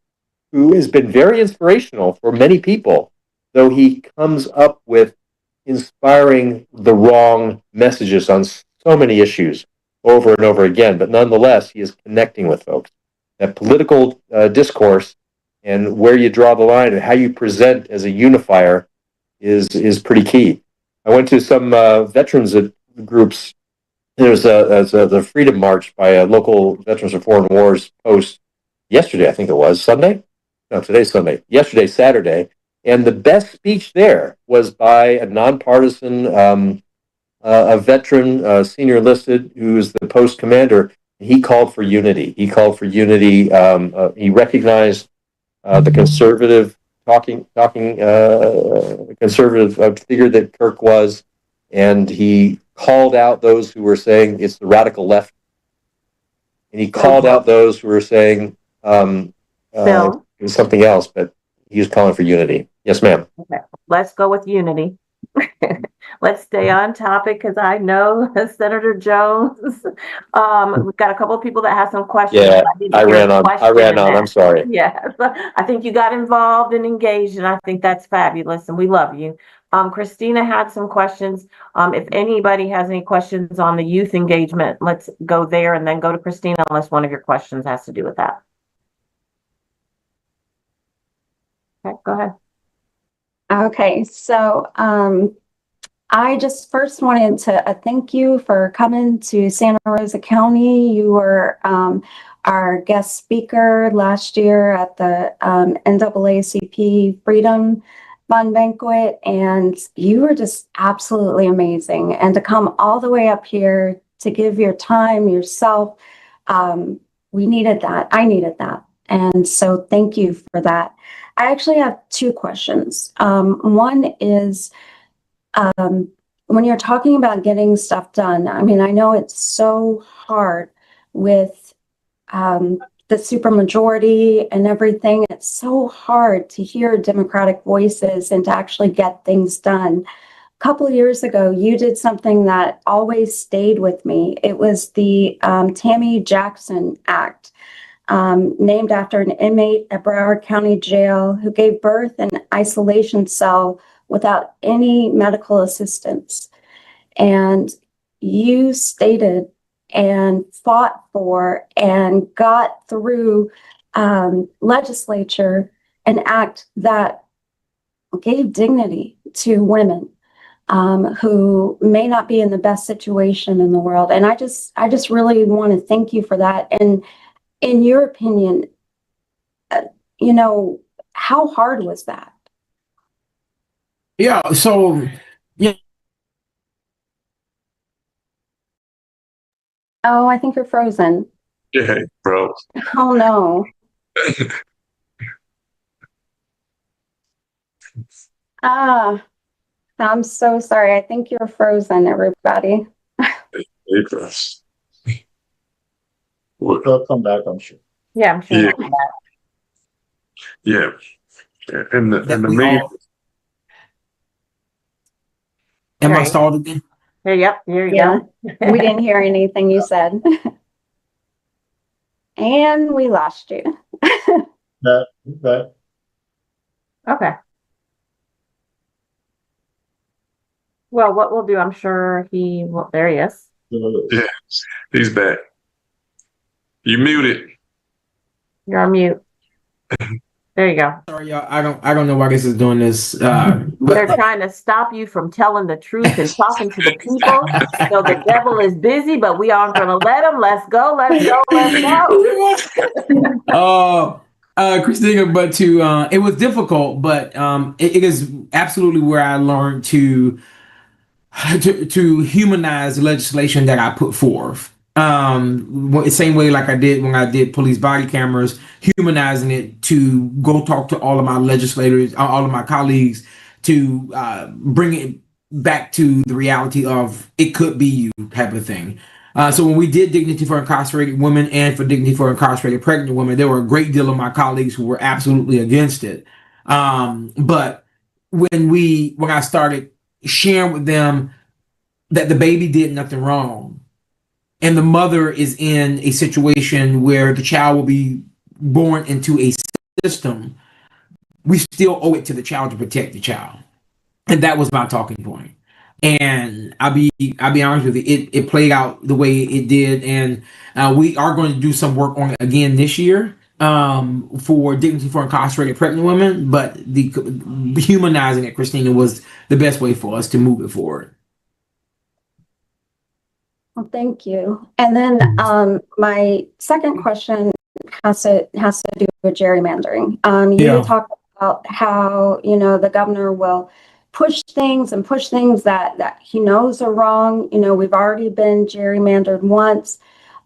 [SPEAKER 7] who has been very inspirational for many people, though he comes up with inspiring the wrong messages on so many issues over and over again. But nonetheless, he is connecting with folks. That political discourse and where you draw the line and how you present as a unifier is pretty key. I went to some veterans groups. There was the Freedom March by a local Veterans for Foreign Wars post yesterday, I think it was, Sunday? No, today's Sunday. Yesterday, Saturday. And the best speech there was by a nonpartisan, a veteran, senior enlisted, who is the post commander. He called for unity. He called for unity. He recognized the conservative conservative figure that Kirk was, and he called out those who were saying it's the radical left, and he called out those who were saying it was something else, but he was calling for unity. Yes, ma'am.
[SPEAKER 4] Okay. Let's go with unity. Let's stay on topic, because I know Senator Jones. We've got a couple of people that have some questions.
[SPEAKER 7] Yeah, I ran on. I'm sorry.
[SPEAKER 4] Yeah, I think you got involved and engaged, and I think that's fabulous, and we love you. Christina had some questions. If anybody has any questions on the youth engagement, let's go there and then go to Christina, unless one of your questions has to do with that. Okay, go ahead.
[SPEAKER 8] Okay, so I just first wanted to thank you for coming to Santa Rosa County. You were our guest speaker last year at the NAACP Freedom Fund Banquet, and you were just absolutely amazing. And to come all the way up here to give your time, yourself, we needed that. I needed that. And so thank you for that. I actually have two questions. One is, when you're talking about getting stuff done, I mean, I know it's so hard with the supermajority and everything. It's so hard to hear Democratic voices and to actually get things done. A couple of years ago, you did something that always stayed with me. It was the Tammy Jackson Act, named after an inmate at Broward County Jail who gave birth in an isolation cell without any medical assistance. And you stated and fought for and got through legislature an act that gave dignity to women who may not be in the best situation in the world. And I just really want to thank you for that. And in your opinion, how hard was that?
[SPEAKER 1] Yeah. So, yeah.
[SPEAKER 8] Oh, I think you're frozen.
[SPEAKER 3] Yeah, bro.
[SPEAKER 8] Oh, no. I'm so sorry. I think you're frozen, everybody.
[SPEAKER 2] They'll come back, I'm sure.
[SPEAKER 4] Yeah, I'm sure.
[SPEAKER 3] Yeah.
[SPEAKER 4] he'll come back.
[SPEAKER 3] Yeah. And the
[SPEAKER 1] That we
[SPEAKER 3] main,
[SPEAKER 1] all- Am I
[SPEAKER 4] Right.
[SPEAKER 1] stalled again?
[SPEAKER 4] Here, yep, here you
[SPEAKER 8] Yeah.
[SPEAKER 4] go.
[SPEAKER 8] We didn't hear anything you said. And we lost you.
[SPEAKER 2] That
[SPEAKER 4] Okay. Well, what we'll do, I'm sure he will. There he is.
[SPEAKER 3] yeah, he's back. You muted.
[SPEAKER 4] You're on mute. There you go.
[SPEAKER 1] Sorry, y'all. I don't know why this is doing this.
[SPEAKER 4] They're
[SPEAKER 1] But
[SPEAKER 4] trying to stop you from telling the truth and talking to the people. So the devil is busy, but we aren't going to let him. Let's go. Let's go. Let's go.
[SPEAKER 1] Christina, but it was difficult, but it is absolutely where I learned to humanize the legislation that I put forth. Same way like I did when I did police body cameras, humanizing it to go talk to all of my legislators, all of my colleagues, to bring it back to the reality of it could be you type of thing. So when we did dignity for incarcerated women and for dignity for incarcerated pregnant women, there were a great deal of my colleagues who were absolutely against it. But when I started sharing with them that the baby did nothing wrong and the mother is in a situation where the child will be born into a system, we still owe it to the child to protect the child. And that was my talking point. And I'll be honest with you, it played out the way it did. And we are going to do some work on it again this year for dignity for incarcerated pregnant women. But the humanizing it, Christina, was the best way for us to move it forward.
[SPEAKER 8] Well, thank you. And then my second question has to do with gerrymandering. You talked about how the governor will push things that he knows are wrong. We've already been gerrymandered once.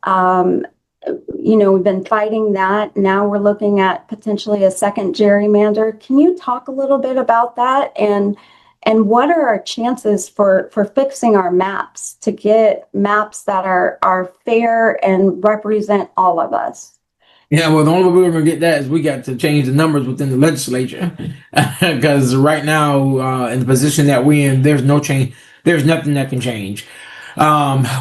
[SPEAKER 8] We've been fighting that. Now we're looking at potentially a second gerrymander. Can you talk a little bit about that and what are our chances for fixing our maps to get maps that are fair and represent all of us?
[SPEAKER 1] Yeah, well, the only way we're going to get that is we got to change the numbers within the legislature. Because right now, in the position that we're in, there's no change. There's nothing that can change.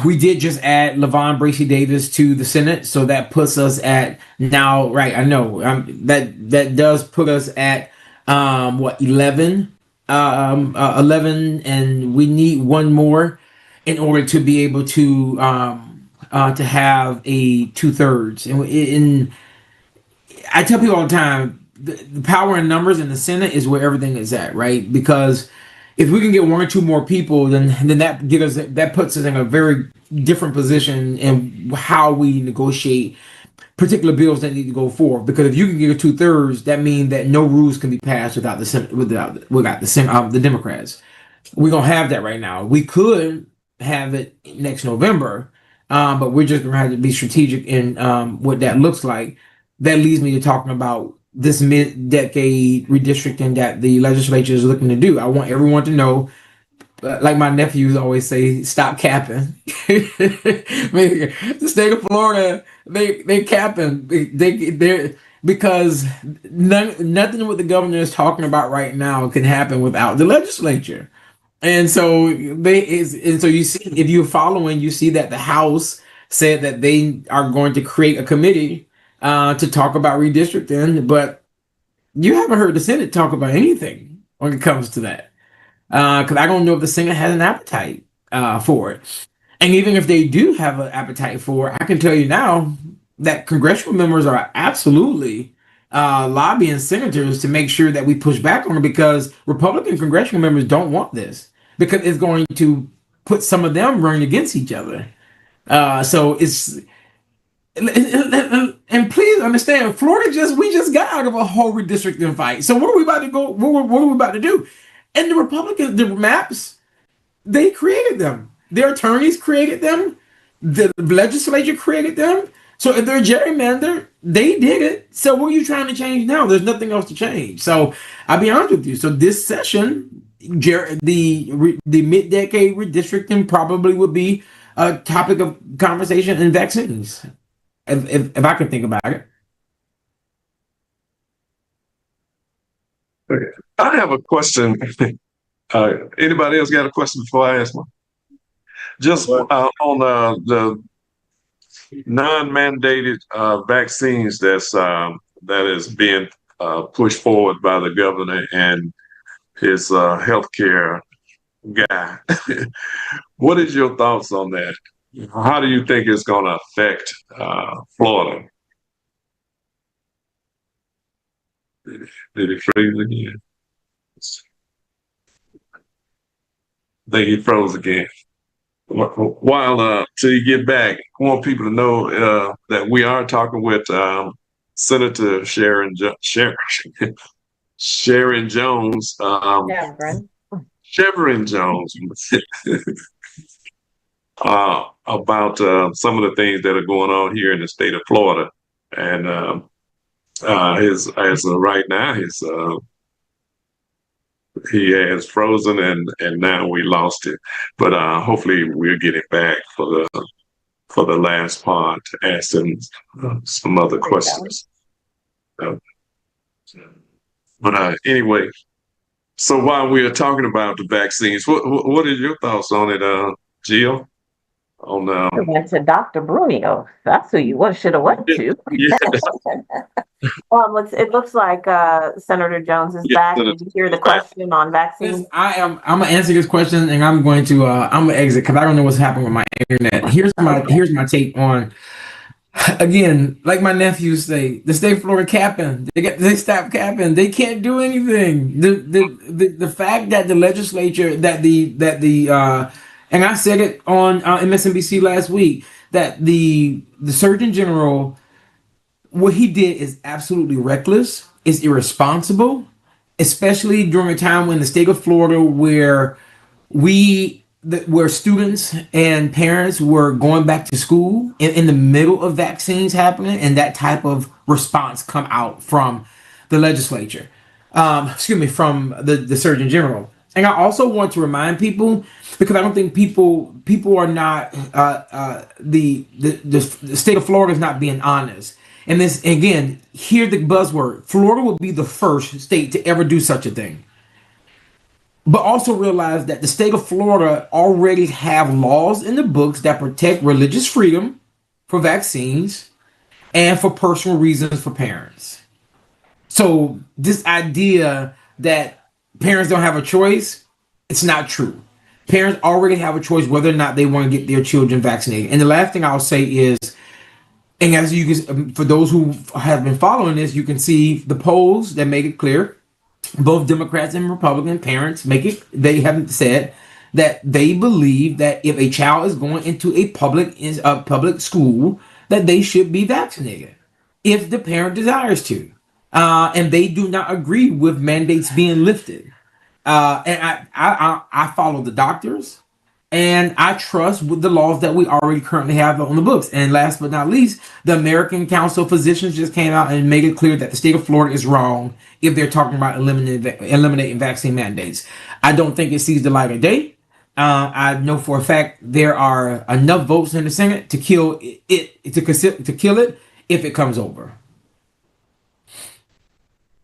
[SPEAKER 1] We did just add LaVon Bracey Davis to the Senate, so that puts us at now. Right, I know that does put us at 11, 11, and we need one more in order to be able to have a 2/3. And I tell people all the time, the power in numbers in the Senate is where everything is at, right? Because if we can get one or two more people, then that puts us in a very different position in how we negotiate particular bills that need to go forward. Because if you can get a 2/3, that means that no rules can be passed without the Democrats. We're gonna have that right now. We could have it next November, but we're just gonna have to be strategic in what that looks like. that leads me to talking about this mid-decade redistricting that the legislature is looking to do. I want everyone to know, like my nephews always say, stop capping. The state of Florida, they capping. They're because nothing what the governor is talking about right now can happen without the legislature. And so you see, if you're following, you see that the House said that they are going to create a committee to talk about redistricting, but you haven't heard the Senate talk about anything when it comes to that. Because I don't know if the Senate has an appetite for it. And even if they do have an appetite for it, I can tell you now that congressional members are absolutely lobbying senators to make sure that we push back on it, because Republican congressional members don't want this, because it's going to put some of them running against each other. So it's and please understand, we just got out of a whole redistricting fight. So what are we about to go? What are we about to do? And the Republicans, the maps, they created them. Their attorneys created them. The legislature created them. So if they're gerrymandered, they did it. So what are you trying to change now? There's nothing else to change. So I'll be honest with you. So this session, the mid-decade redistricting probably would be a topic of conversation in vaccines, if I can think about it.
[SPEAKER 3] Okay. I have a question. Anybody else got a question before I ask one? Just on the non-mandated vaccines that is being pushed forward by the governor and his healthcare guy. What is your thoughts on that? How do you think it's going to affect Florida? Did he freeze again? I think he froze again. While till you get back, I want people to know that we are talking with Senator Sharon Jones. Chevron Jones. About some of the things that are going on here in the state of Florida, and as of right now, he has frozen, and now we lost it. But hopefully we'll get it back for the last part to ask him some other questions. But anyway, so while we are talking about the vaccines, what are your thoughts on it, Jill? On
[SPEAKER 4] I went to Dr. Brunio. That's who you should have went to.
[SPEAKER 3] Yeah.
[SPEAKER 4] It looks like Senator Jones is back. Did you hear the question on vaccines?
[SPEAKER 1] I'm gonna answer this question, and I'm gonna exit because I don't know what's happening with my internet. Here's my take on, again, like my nephews say, the state of Florida capping. They stop capping. They can't do anything. The fact that the legislature and I said it on MSNBC last week, that the Surgeon General, what he did is absolutely reckless, is irresponsible, especially during a time when the state of Florida, where students and parents were going back to school in the middle of vaccines happening, and that type of response come out from the legislature, from the Surgeon General. And I also want to remind people, because I don't think people are not the state of Florida is not being honest. And this, again, hear the buzzword: Florida will be the first state to ever do such a thing. But also realize that the state of Florida already have laws in the books that protect religious freedom for vaccines and for personal reasons for parents. So this idea that parents don't have a choice, it's not true. Parents already have a choice whether or not they want to get their children vaccinated. And the last thing I'll say is, and as you can, for those who have been following this, you can see the polls that make it clear. Both Democrats and Republican parents they haven't said that they believe that if a child is going into a public school, that they should be vaccinated if the parent desires to. And they do not agree with mandates being lifted. And I follow the doctors. And I trust with the laws that we already currently have on the books. And last but not least, the American Council of Physicians just came out and made it clear that the state of Florida is wrong if they're talking about eliminating vaccine mandates. I don't think it sees the light of day. I know for a fact there are enough votes in the Senate to kill to kill it if it comes over.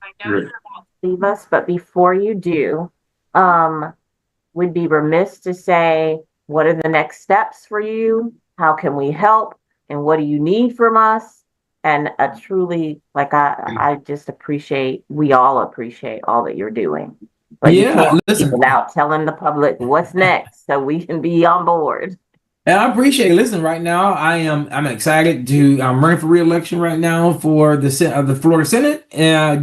[SPEAKER 4] I know you're about to leave us, but before you do, we'd be remiss to say, what are the next steps for you? How can we help? And what do you need from us? And truly, like I just appreciate, we all appreciate all that you're doing. But you can't leave without telling the public what's next so we can be on board.
[SPEAKER 1] And I appreciate it. Listen, right now I'm excited to I'm running for re-election right now for the Florida Senate,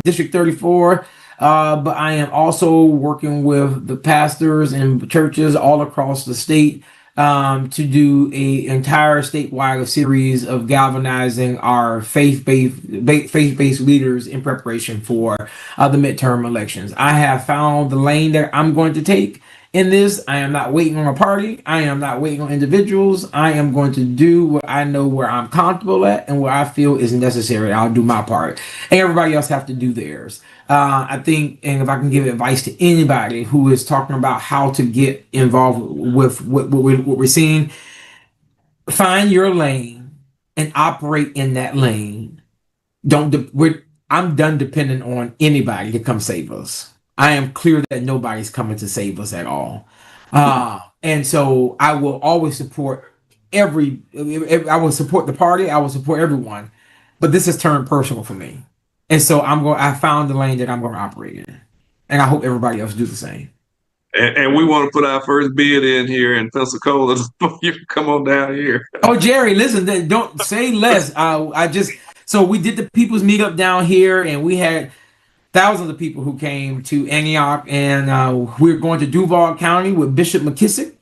[SPEAKER 1] District 34. But I am also working with the pastors and churches all across the state to do a entire statewide series of galvanizing our faith-based leaders in preparation for the midterm elections. I have found the lane that I'm going to take in this. I am not waiting on a party. I am not waiting on individuals. I am going to do what I know where I'm comfortable at and where I feel is necessary. I'll do my part, and everybody else have to do theirs. I think, and if I can give advice to anybody who is talking about how to get involved with what we're seeing, find your lane and operate in that lane. I'm done depending on anybody to come save us. I am clear that nobody's coming to save us at all. And so I will always support I will support the party. I will support everyone, but this has turned personal for me. And so I found the lane that I'm going to operate in. And I hope everybody else do the same.
[SPEAKER 3] And we want to put our first bid in here in Pensacola before you come on down here.
[SPEAKER 1] Oh, Jerry, listen, don't say less. So we did the people's meetup down here, and we had thousands of people who came to Antioch, and we're going to Duval County with Bishop McKissick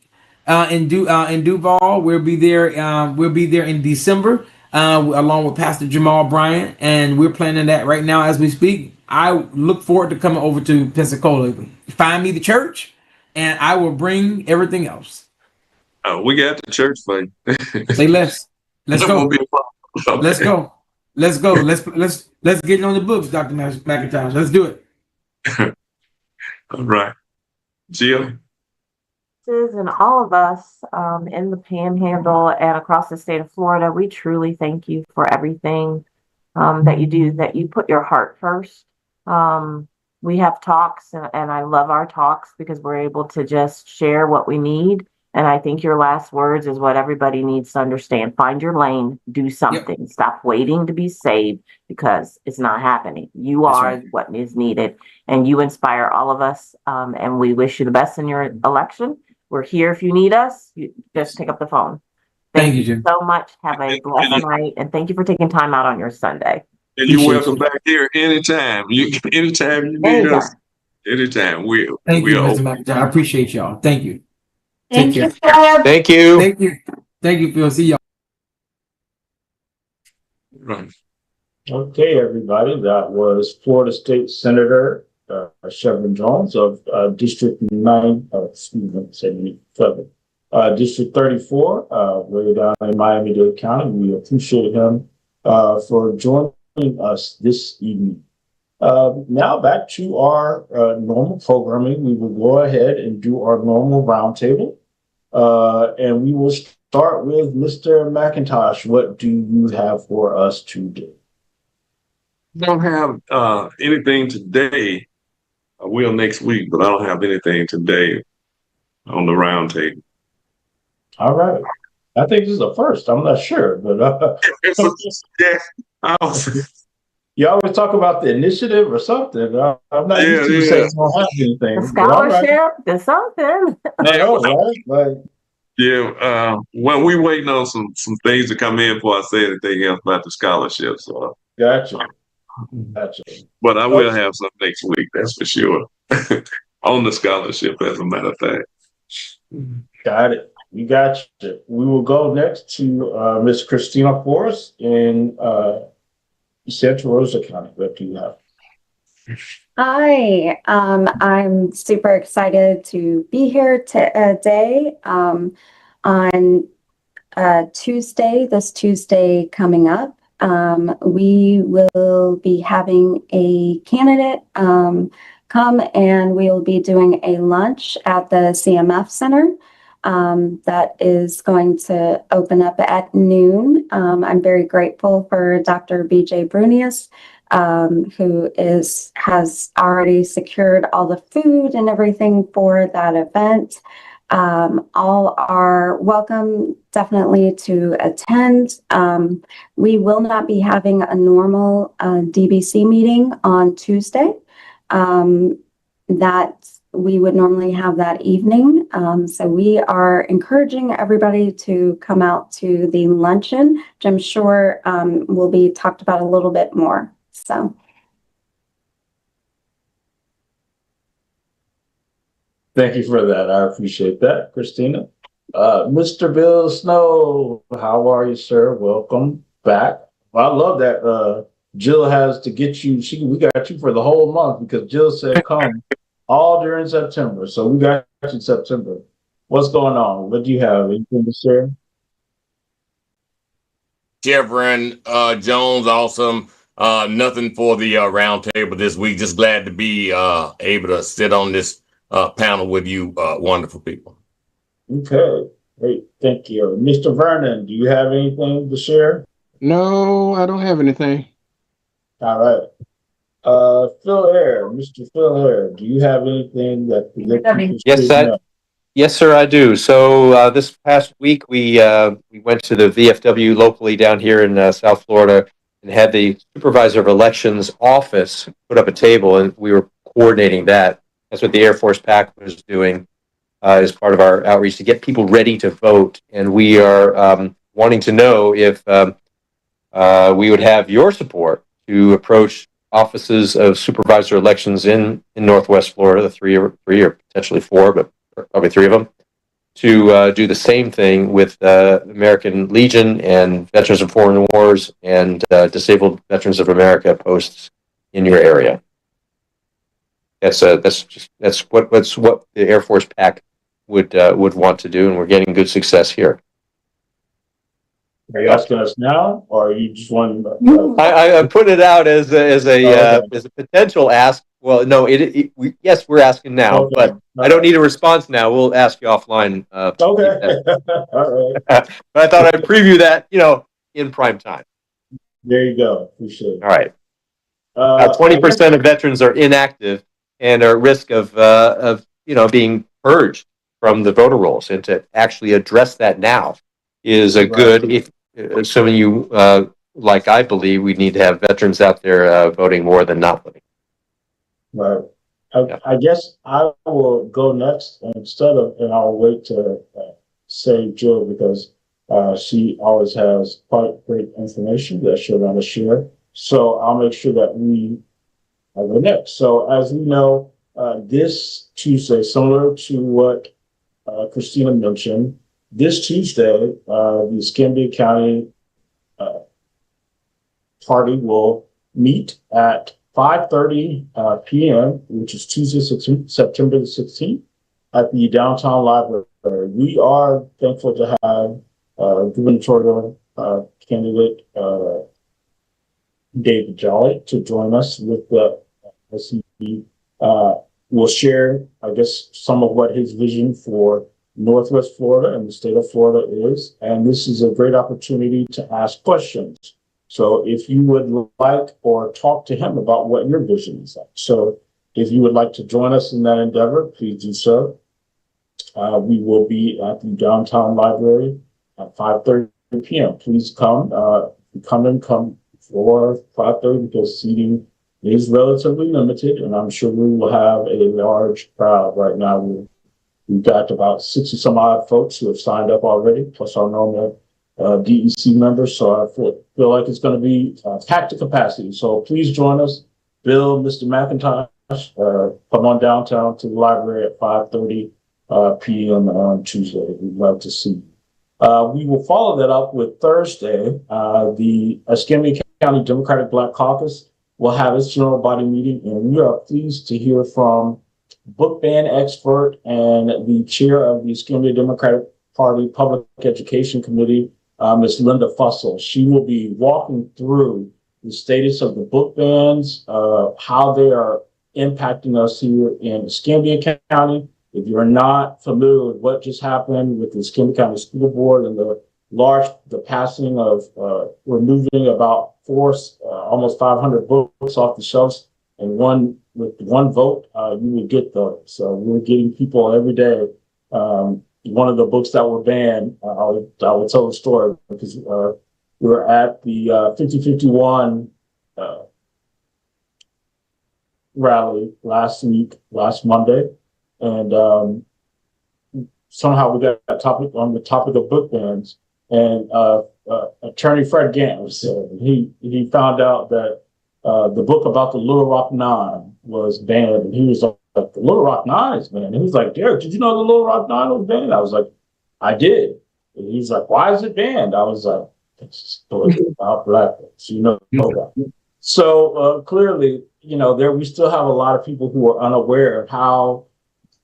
[SPEAKER 1] in Duval. We'll be there. We'll be there in December, along with Pastor Jamal Bryant, and we're planning that right now as we speak. I look forward to coming over to Pensacola. Find me the church, and I will bring everything else.
[SPEAKER 3] Oh, we got the church for you.
[SPEAKER 1] Say less. Let's go.
[SPEAKER 3] Okay.
[SPEAKER 1] Let's go. Let's go. Let's get it on the books, Dr. McIntosh. Let's do it.
[SPEAKER 3] All right. Jill?
[SPEAKER 4] And all of us in the Panhandle and across the state of Florida, we truly thank you for everything that you do, that you put your heart first. We have talks, and I love our talks because we're able to just share what we need. And I think your last words is what everybody needs to understand. Find your lane, do something. Yep. Stop waiting to be saved because it's not happening. You That's are right. What is needed, and you inspire all of us. And we wish you the best in your election. We're here if you need us. You just pick up the phone. Thank you, Jim, so much. Have a blessed night, and thank you for taking time out on your Sunday.
[SPEAKER 3] And you're welcome back here anytime. Anytime you need us. Anytime.
[SPEAKER 1] Thank you, Mr. McIntyre. I appreciate y'all. Thank you.
[SPEAKER 8] Thank you.
[SPEAKER 7] Thank you.
[SPEAKER 1] Thank you. Thank you, Phil. See y'all.
[SPEAKER 3] Right.
[SPEAKER 2] Okay, everybody. That was Florida State Senator Chevron Jones of District 9, District 34, way down in Miami-Dade County. We appreciate him for joining us this evening. Now back to our normal programming. We will go ahead and do our normal roundtable. And we will start with Mr. McIntosh. What do you have for us today?
[SPEAKER 3] I don't have anything today. I will next week, but I don't have anything today on the roundtable.
[SPEAKER 2] All right. I think this is a first. I'm not sure, but you always talk about the initiative or something. I'm not used to saying you don't have anything.
[SPEAKER 4] A scholarship, there's something.
[SPEAKER 2] I know, right?
[SPEAKER 3] Yeah, well, we're waiting on some things to come in before I say anything else about the scholarship. So
[SPEAKER 2] Gotcha.
[SPEAKER 3] But I will have some next week, that's for sure. On the scholarship, as a matter of fact.
[SPEAKER 2] Got it. You got you. We will go next to Miss Christina Forrest in Santa Rosa County. What do you have?
[SPEAKER 8] Hi, I'm super excited to be here today. On Tuesday, this Tuesday coming up, we will be having a candidate come, and we will be doing a lunch at the CMF Center. That is going to open up at noon. I'm very grateful for Dr. BJ Brunius, who has already secured all the food and everything for that event. All are welcome, definitely, to attend. We will not be having a normal DBC meeting on Tuesday. That we would normally have that evening. So we are encouraging everybody to come out to the luncheon, which I'm sure will be talked about a little bit more. So.
[SPEAKER 2] Thank you for that. I appreciate that, Christina. Mr. Bill Snow, how are you, sir? Welcome back. I love that Jill has to get you. We got you for the whole month because Jill said come all during September. So we got you in September. What's going on? What do you have? Anything to share?
[SPEAKER 5] Chevron Jones, awesome. Nothing for the roundtable this week. Just glad to be able to sit on this panel with you, wonderful people.
[SPEAKER 2] Okay, great. Thank you. Mr. Vernon, do you have anything to share?
[SPEAKER 9] No, I don't have anything.
[SPEAKER 2] All right. Phil Air, Mr. Phil Air, do you have anything that
[SPEAKER 7] Yes, sir, I do. So this past week we went to the VFW locally down here in South Florida and had the supervisor of elections office put up a table, and we were coordinating that. That's what the Air Force PAC was doing as part of our outreach to get people ready to vote. And we are wanting to know if we would have your support to approach offices of supervisor elections in Northwest Florida, the three or potentially four, but probably three of them, to do the same thing with American Legion and Veterans of Foreign Wars and Disabled Veterans of America posts in your area. That's what the Air Force PAC would want to do, and we're getting good success here.
[SPEAKER 2] Are you asking us now, or are you just want?
[SPEAKER 7] I put it out as a potential ask. Well, no, yes, we're asking now,
[SPEAKER 2] Okay.
[SPEAKER 7] but I don't need a response now. We'll ask you offline.
[SPEAKER 2] Okay. All right.
[SPEAKER 7] But I thought I'd preview that, in prime time.
[SPEAKER 2] There you go. Appreciate it.
[SPEAKER 7] All right. 20% of veterans are inactive and are at risk of being purged from the voter rolls, and to actually address that now is a good. If assuming you like I believe, we need to have veterans out there voting more than not voting.
[SPEAKER 2] Right. I guess I will go next and I'll wait to say Jill because she always has quite great information that she'll want to share. So I'll make sure that we go next. So as we know, this Tuesday, similar to what Christina mentioned, this Tuesday, the Escambia County Party will meet at 5:30 p.m., which is Tuesday, September the 16th, at the downtown library. We are thankful to have gubernatorial candidate David Jolly to join us with the SCP. We'll share, I guess, some of what his vision for Northwest Florida and the state of Florida is. And this is a great opportunity to ask questions. So if you would like or talk to him about what your vision is like. So if you would like to join us in that endeavor, please do so. We will be at the downtown library at 5:30 p.m. Please come. Come before 5:30 because seating is relatively limited, and I'm sure we will have a large crowd. Right now, we've got about 60 some odd folks who have signed up already, plus our normal DEC members. So I feel like it's going to be packed to capacity. So please join us. Bill, Mr. McIntosh, come on downtown to the library at 5:30 p.m. on Tuesday. We'd love to see you. We will follow that up with Thursday. The Escambia County Democratic Black Caucus will have its general body meeting, and we are pleased to hear from book ban expert and the chair of the Escambia Democratic Party Public Education Committee, Ms. Linda Fussell. She will be walking through the status of the book bans, how they are impacting us here in Escambia County. If you're not familiar with what just happened with the Escambia County School Board and the passing of removing about almost 500 books off the shelves, and with one vote, you would get those. So we're getting people every day. One of the books that were banned, I will tell the story because we were at the 5051 rally last Monday, and somehow we got on the topic of book bans, and Attorney Fred Gant was there. He found out that the book about the Little Rock Nine was banned, and he was like, "The Little Rock Nine is banned." And he was like, "Derek, did you know the Little Rock Nine was banned?" I was like, "I did." And he's like, "Why is it banned?" I was like, "It's about black folks, you know that." So clearly, we still have a lot of people who are unaware of how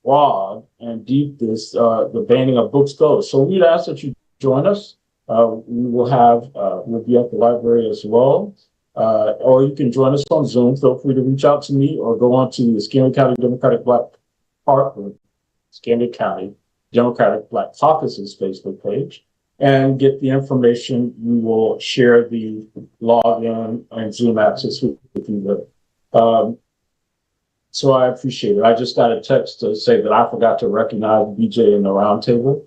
[SPEAKER 2] broad and deep the banning of books goes. So we'd ask that you join us. We'll be at the library as well. Or you can join us on Zoom. Feel free to reach out to me or go on to the Escambia County Democratic Black Party, Escambia County Democratic Black Caucus's Facebook page and get the information. We will share the login and Zoom access with you there. So I appreciate it. I just got a text to say that I forgot to recognize BJ in the roundtable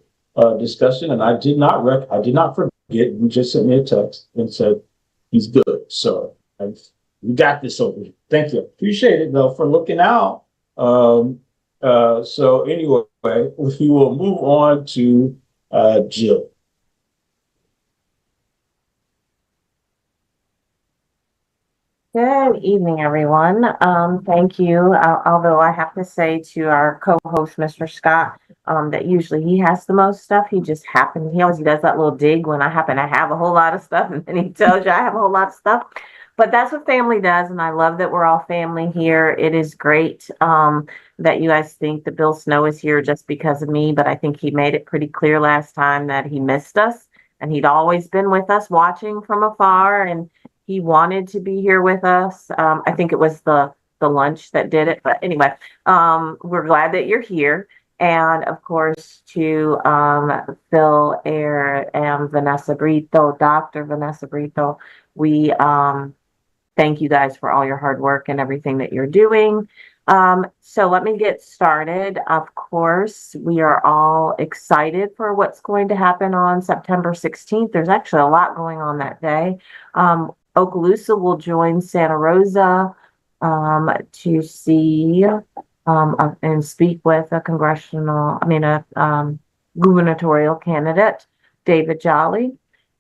[SPEAKER 2] discussion, and I did not forget. You just sent me a text and said he's good. So we got this over here. Thank you. Appreciate it though for looking out. So anyway, we will move on to Jill.
[SPEAKER 4] Good evening, everyone. Thank you. Although I have to say to our co-host, Mr. Scott, that usually he has the most stuff. He always does that little dig when I happen to have a whole lot of stuff, and then he tells you I have a whole lot of stuff. But that's what family does, and I love that we're all family here. It is great that you guys think that Bill Snow is here just because of me, but I think he made it pretty clear last time that he missed us, and he'd always been with us watching from afar, and he wanted to be here with us. I think it was the lunch that did it. But anyway, we're glad that you're here. And of course, to Phil Ayer and Vanessa Brito, Dr. Vanessa Brito, we thank you guys for all your hard work and everything that you're doing. So let me get started. Of course, we are all excited for what's going to happen on September 16th. There's actually a lot going on that day. Okaloosa will join Santa Rosa to see and speak with a gubernatorial candidate, David Jolly.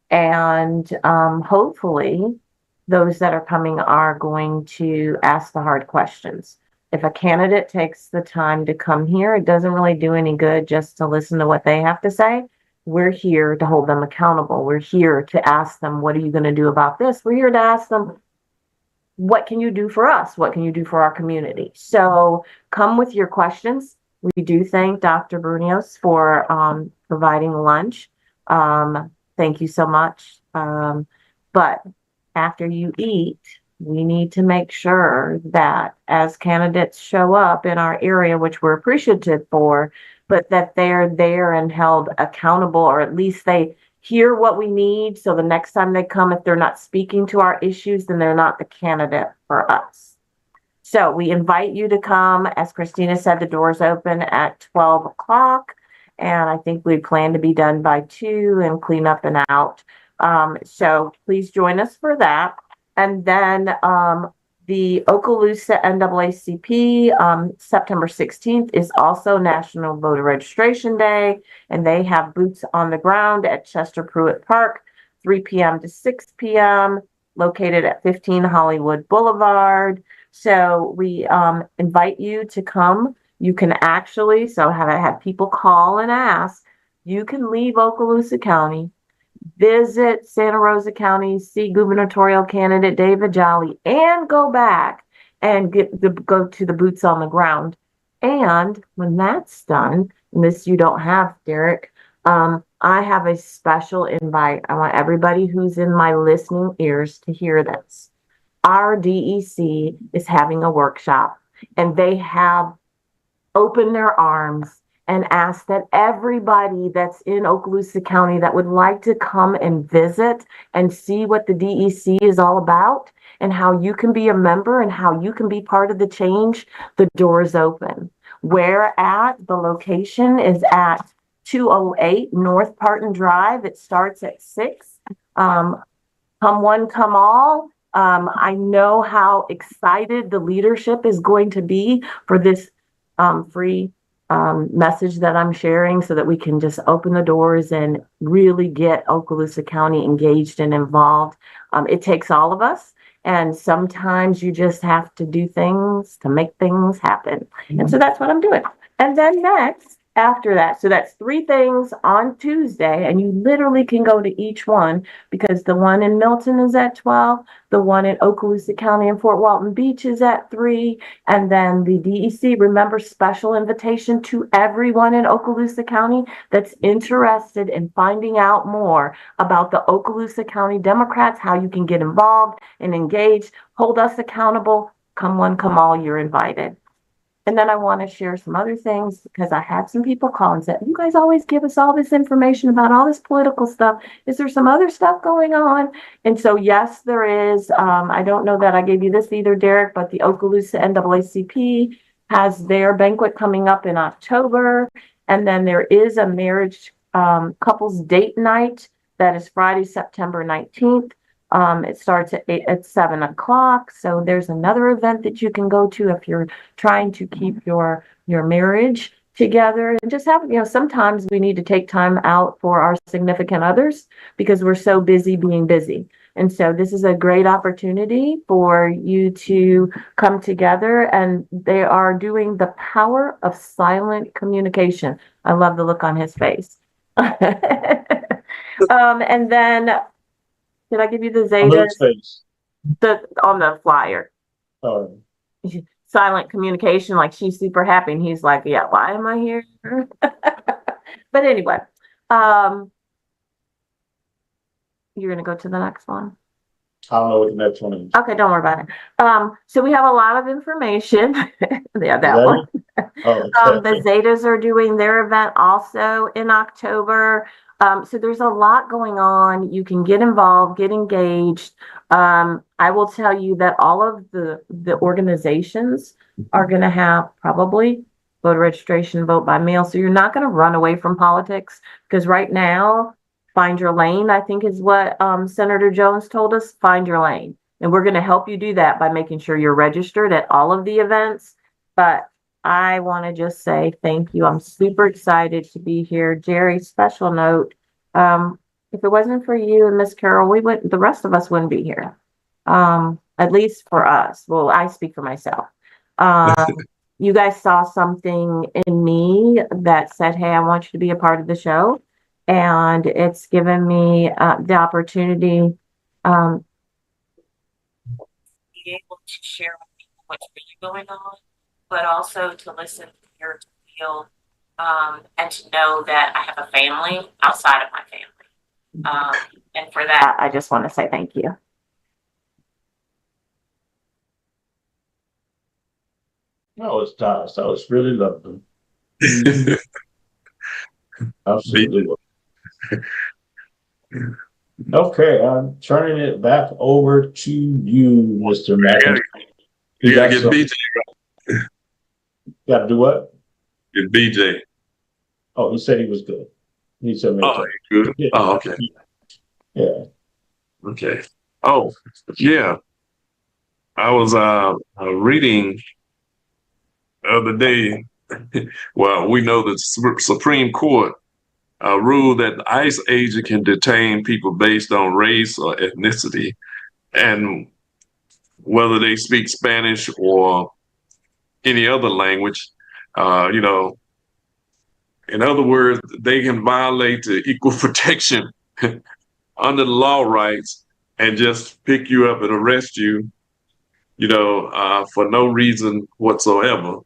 [SPEAKER 4] And hopefully those that are coming are going to ask the hard questions. If a candidate takes the time to come here, it doesn't really do any good just to listen to what they have to say. We're here to hold them accountable. We're here to ask them, what are you going to do about this? We're here to ask them, what can you do for us? What can you do for our community? So come with your questions. We do thank Dr. Brunios for providing lunch. Thank you so much. But after you eat, we need to make sure that as candidates show up in our area, which we're appreciative for, but that they're there and held accountable, or at least they hear what we need. So the next time they come, if they're not speaking to our issues, then they're not the candidate for us. So we invite you to come. As Christina said, the doors open at 12 o'clock. And I think we plan to be done by 2 and clean up and out. So please join us for that. And then the Okaloosa NAACP, September 16th is also National Voter Registration Day, and they have boots on the ground at Chester Pruitt Park, 3 p.m. to 6 p.m., located at 15 Hollywood Boulevard. So we invite you to come. You can actually, so have people call and ask, you can leave Okaloosa County. visit Santa Rosa County, see gubernatorial candidate David Jolly, and go back and go to the boots on the ground. And when that's done, and this you don't have, Derek, I have a special invite. I want everybody who's in my listening ears to hear this. Our DEC is having a workshop, and they have opened their arms and asked that everybody that's in Okaloosa County that would like to come and visit and see what the DEC is all about and how you can be a member and how you can be part of the change, the door is open. Where at? The location is at 208 North Parton Drive. It starts at 6. Come one, come all. I know how excited the leadership is going to be for this free message that I'm sharing so that we can just open the doors and really get Okaloosa County engaged and involved. It takes all of us. And sometimes you just have to do things to make things happen. And so that's what I'm doing. And then next, after that, so that's 3 things on Tuesday, and you literally can go to each one because the one in Milton is at 12, the one in Okaloosa County and Fort Walton Beach is at 3, and then the DEC, remember, special invitation to everyone in Okaloosa County that's interested in finding out more about the Okaloosa County Democrats, how you can get involved and engaged, hold us accountable. Come one, come all, you're invited. And then I want to share some other things because I had some people call and said, you guys always give us all this information about all this political stuff. Is there some other stuff going on? And so, yes, there is. I don't know that I gave you this either, Derek, but the Okaloosa NAACP has their banquet coming up in October. And then there is a marriage couples date night that is Friday, September 19th. It starts at 7 o'clock. So there's another event that you can go to if you're trying to keep your marriage together and just have, sometimes we need to take time out for our significant others because we're so busy being busy. And so this is a great opportunity for you to come together, and they are doing the power of silent communication. I love the look on his face. And then did I give you the Zetas? On the flyer.
[SPEAKER 2] Oh.
[SPEAKER 4] Silent communication, like she's super happy, and he's like, yeah, why am I here? But anyway, you're gonna go to the next one.
[SPEAKER 2] I don't know what the next one is.
[SPEAKER 4] Okay, don't worry about it. So we have a lot of information. Yeah, that one.
[SPEAKER 2] Oh, okay.
[SPEAKER 4] The Zetas are doing their event also in October. So there's a lot going on. You can get involved, get engaged. I will tell you that all of the organizations are going to have probably voter registration, vote by mail. So you're not going to run away from politics because right now, find your lane, I think is what Senator Jones told us, find your lane. And we're going to help you do that by making sure you're registered at all of the events. But I want to just say thank you. I'm super excited to be here. Jerry, special note. If it wasn't for you and Miss Carol, the rest of us wouldn't be here. At least for us. Well, I speak for myself. You guys saw something in me that said, hey, I want you to be a part of the show. And it's given me the opportunity to be able to share with people what's really going on, but also to listen, hear, to feel, and to know that I have a family outside of my family. And for that, I just want to say thank you.
[SPEAKER 2] That was nice. That was really lovely. Absolutely. Okay, I'm turning it back over to you, Mr. McIntyre.
[SPEAKER 3] You gotta get BJ.
[SPEAKER 2] Gotta do what?
[SPEAKER 3] Get BJ.
[SPEAKER 2] Oh, he said he was good. He said,
[SPEAKER 3] oh, good.
[SPEAKER 2] Yeah.
[SPEAKER 3] Oh, okay.
[SPEAKER 2] Yeah.
[SPEAKER 3] Okay. Oh, yeah. I was reading the other day. Well, we know the Supreme Court ruled that the ICE agent can detain people based on race or ethnicity, and whether they speak Spanish or any other language. In other words, they can violate the equal protection under the law rights and just pick you up and arrest you, for no reason whatsoever.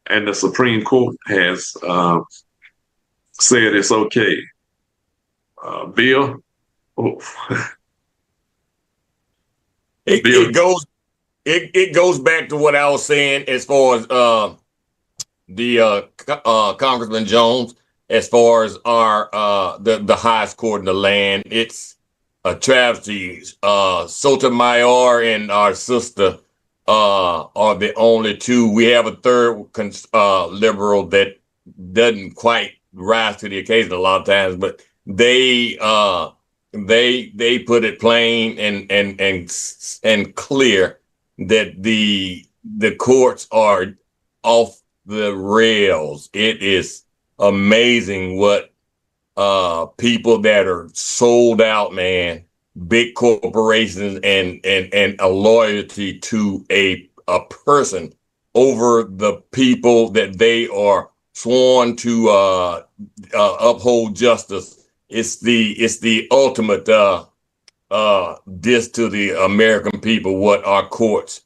[SPEAKER 3] And the Supreme Court has said it's okay. Bill? Oh.
[SPEAKER 5] It goes back to what I was saying as far as Congressman Jones, as far as our the highest court in the land. It's a travesty. Sotomayor and our sister are the only two. We have a third liberal that doesn't quite rise to the occasion a lot of times, but they put it plain and clear that the courts are off the rails. It is amazing what people that are sold out, man, big corporations and a loyalty to a person over the people that they are sworn to uphold justice. It's the ultimate diss to the American people what our courts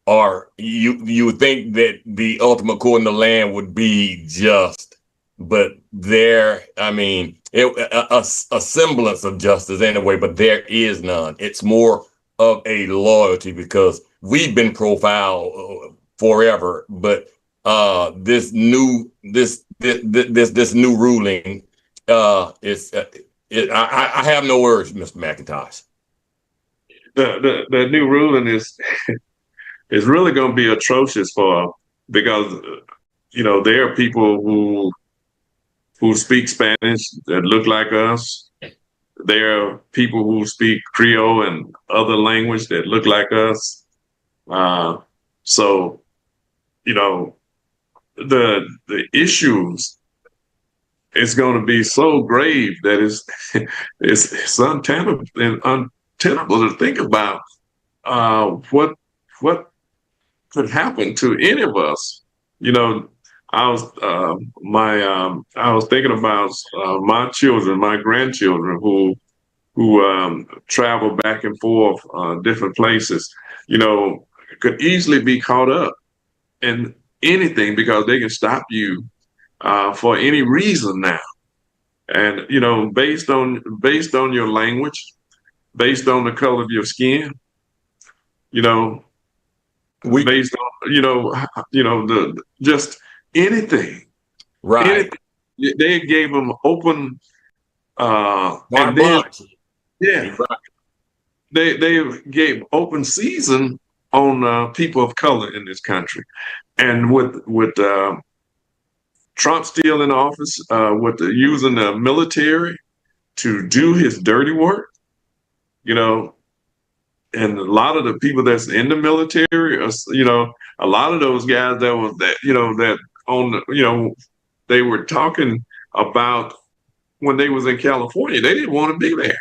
[SPEAKER 5] are. You would think that the ultimate court in the land would be just, but a semblance of justice anyway, but there is none. It's more of a loyalty because we've been profiled forever, but this new ruling I have no words, Mr. McIntosh.
[SPEAKER 3] The new ruling is really going to be atrocious because there are people who speak Spanish that look like us. There are people who speak Creole and other language that look like us. So the issues is going to be so grave that it's untenable to think about what could happen to any of us. I was thinking about my children, my grandchildren who travel back and forth different places. Could easily be caught up in anything because they can stop you for any reason now. And based on your language, based on the color of your skin, based on just anything,
[SPEAKER 5] right?
[SPEAKER 3] They gave them open,
[SPEAKER 5] and then
[SPEAKER 3] they gave open season on people of color in this country, and with Trump still in office, using the military to do his dirty work, and a lot of the people that's in the military, a lot of those guys they were talking about when they was in California, they didn't want to be there.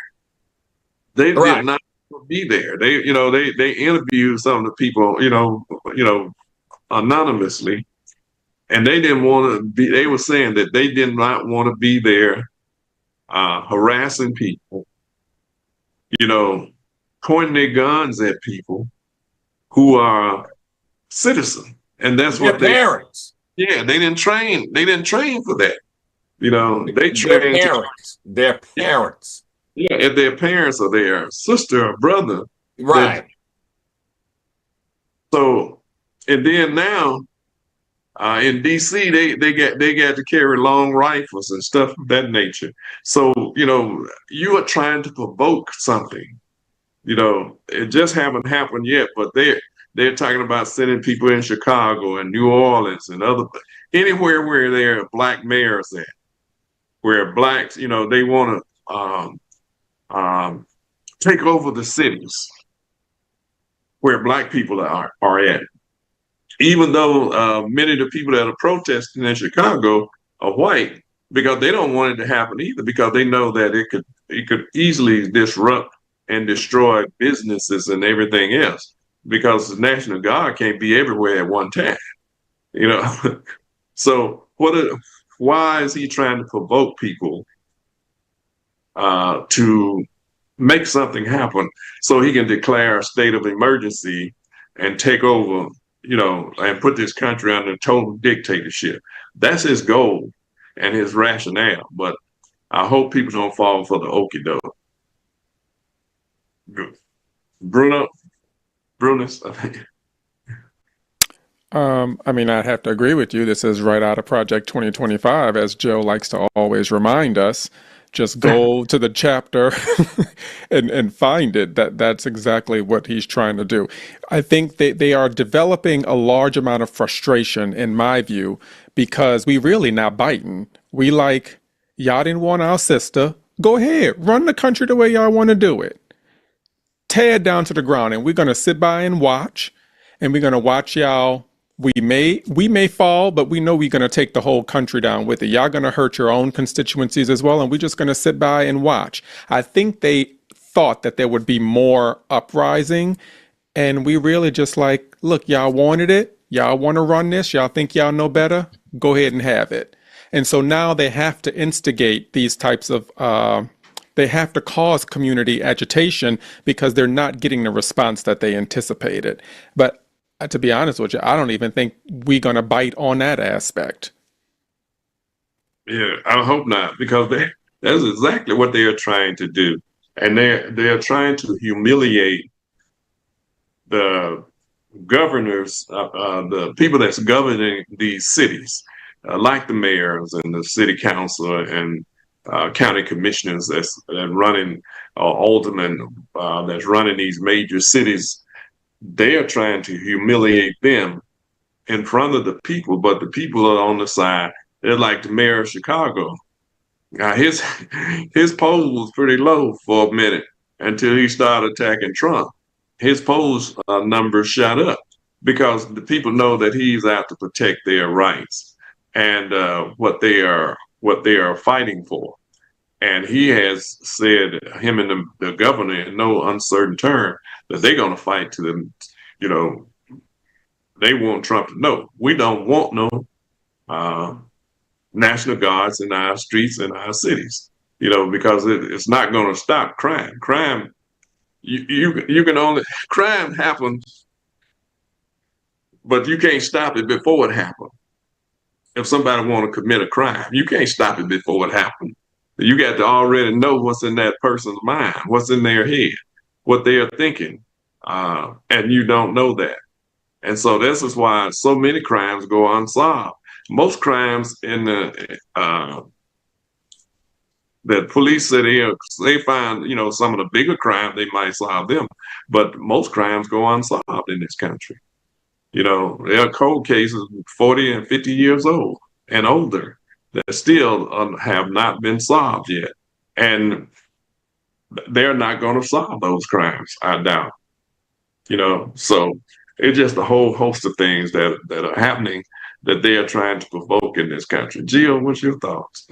[SPEAKER 3] They did not be there. They interviewed some of the people, anonymously, and they didn't want to be. They were saying that they did not want to be there, harassing people, pointing their guns at people who are citizens, and that's what
[SPEAKER 5] parents.
[SPEAKER 3] Yeah, they didn't train. They didn't train for that. They
[SPEAKER 5] trained their parents.
[SPEAKER 3] Yeah, if their parents or their sister or brother.
[SPEAKER 5] Right.
[SPEAKER 3] So, and then now, in DC, they got to carry long rifles and stuff of that nature. So, you are trying to provoke something. It just haven't happened yet, but they're talking about sending people in Chicago and New Orleans and anywhere where there are black mayors at, where blacks, they want to take over the cities where black people are at. Even though many of the people that are protesting in Chicago are white, because they don't want it to happen either, because they know that it could easily disrupt and destroy businesses and everything else, because the National Guard can't be everywhere at one time. So why is he trying to provoke people to make something happen so he can declare a state of emergency and take over, and put this country under total dictatorship. That's his goal and his rationale. But I hope people don't fall for the okie doke. Brunis, I think.
[SPEAKER 6] I mean, I'd have to agree with you. This is right out of Project 2025, as Joe likes to always remind us. Just go to the chapter and find it. That's exactly what he's trying to do. I think they are developing a large amount of frustration, in my view, because we really not biting. We like, y'all didn't want our sister. Go ahead, run the country the way y'all want to do it. Tear it down to the ground, and we're gonna sit by and watch, and we're gonna watch y'all. We may fall, but we know we're gonna take the whole country down with it. Y'all gonna hurt your own constituencies as well, and we're just gonna sit by and watch. I think they thought that there would be more uprising, and we really just like, look, y'all wanted it. Y'all want to run this. Y'all think y'all know better. Go ahead and have it. And so now they have to instigate these types of. They have to cause community agitation because they're not getting the response that they anticipated. But to be honest with you, I don't even think we're going to bite on that aspect.
[SPEAKER 3] Yeah, I hope not, because that's exactly what they are trying to do. And they're trying to humiliate the governors, the people that's governing these cities, like the mayors and the city council and county commissioners that's running, aldermen that's running these major cities. They are trying to humiliate them in front of the people, but the people are on the side. They're like the mayor of Chicago. Now his poll was pretty low for a minute until he started attacking Trump. His polls numbers shot up because the people know that he's out to protect their rights and what they are fighting for. And he has said, him and the governor in no uncertain term, that they're going to fight to them. They want Trump to know we don't want no National Guards in our streets and our cities, because it's not going to stop crime. Crime, you can only, crime happens, but you can't stop it before it happens. If somebody want to commit a crime, you can't stop it before it happens. You got to already know what's in that person's mind, what's in their head, what they are thinking, and you don't know that. And so this is why so many crimes go unsolved. Most crimes in the that police say they find, some of the bigger crimes, they might solve them, but most crimes go unsolved in this country. There are cold cases 40 and 50 years old and older that still have not been solved yet. And they're not going to solve those crimes, I doubt. So it's just a whole host of things that are happening that they are trying to provoke in this country. Gio, what's your thoughts?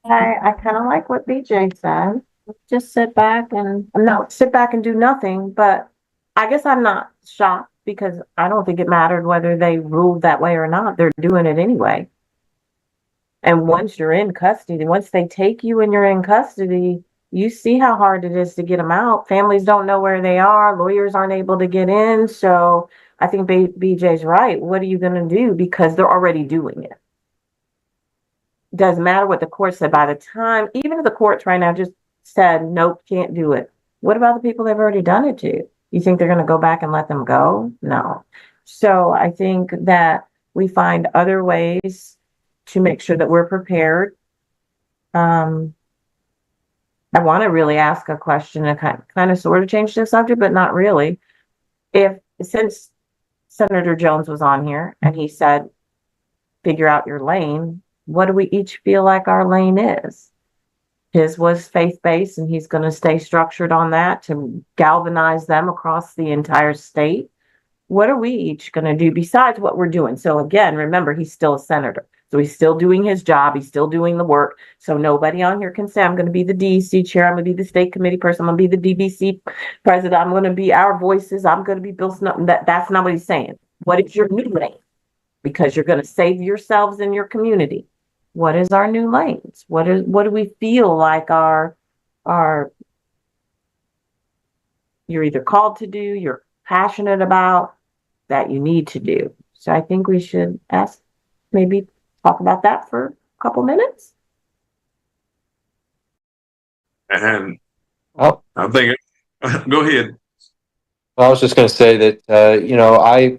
[SPEAKER 4] I kind of like what BJ said. Just sit back and do nothing. But I guess I'm not shocked because I don't think it mattered whether they ruled that way or not. They're doing it anyway. And once you're in custody, once they take you and you're in custody, you see how hard it is to get them out. Families don't know where they are. Lawyers aren't able to get in. So I think BJ's right. What are you going to do? Because they're already doing it. Doesn't matter what the court said. By the time, even if the courts right now just said, nope, can't do it. What about the people they've already done it to? You think they're going to go back and let them go? No. So I think that we find other ways to make sure that we're prepared. I want to really ask a question and kind of sort of change the subject, but not really. Since Senator Jones was on here and he said, figure out your lane, what do we each feel like our lane is? His was faith-based, and he's going to stay structured on that to galvanize them across the entire state. What are we each going to do besides what we're doing? So again, remember, he's still a senator. So he's still doing his job. He's still doing the work. So nobody on here can say, I'm going to be the DEC chair. I'm going to be the state committee person. I'm going to be the DBC president. I'm going to be our voices. I'm going to be Bill Snowden. That's not what he's saying. What is your new lane? Because you're going to save yourselves and your community. what is our new lanes? What do we feel like our you're either called to do, you're passionate about, that you need to do. So I think we should maybe talk about that for a couple minutes.
[SPEAKER 3] And
[SPEAKER 7] Oh,
[SPEAKER 3] I think, go ahead.
[SPEAKER 7] well, I was just going to say that, I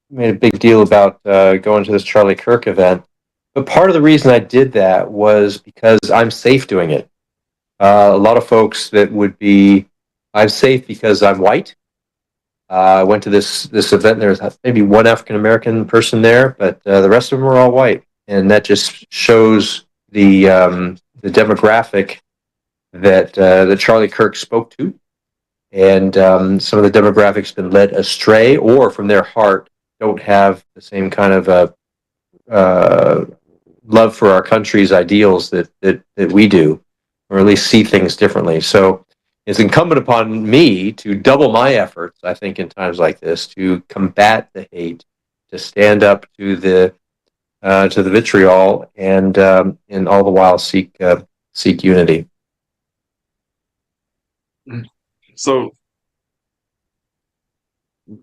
[SPEAKER 7] made a big deal about going to this Charlie Kirk event. But part of the reason I did that was because I'm safe doing it. A lot of folks that would be, I'm safe because I'm white. I went to this event. There was maybe one African American person there, but the rest of them were all white, and that just shows the demographic that Charlie Kirk spoke to, and some of the demographics been led astray or from their heart don't have the same kind of love for our country's ideals that we do, or at least see things differently. So it's incumbent upon me to double my efforts, I think, in times like this, to combat the hate, to stand up to the vitriol, and all the while seek unity.
[SPEAKER 3] So,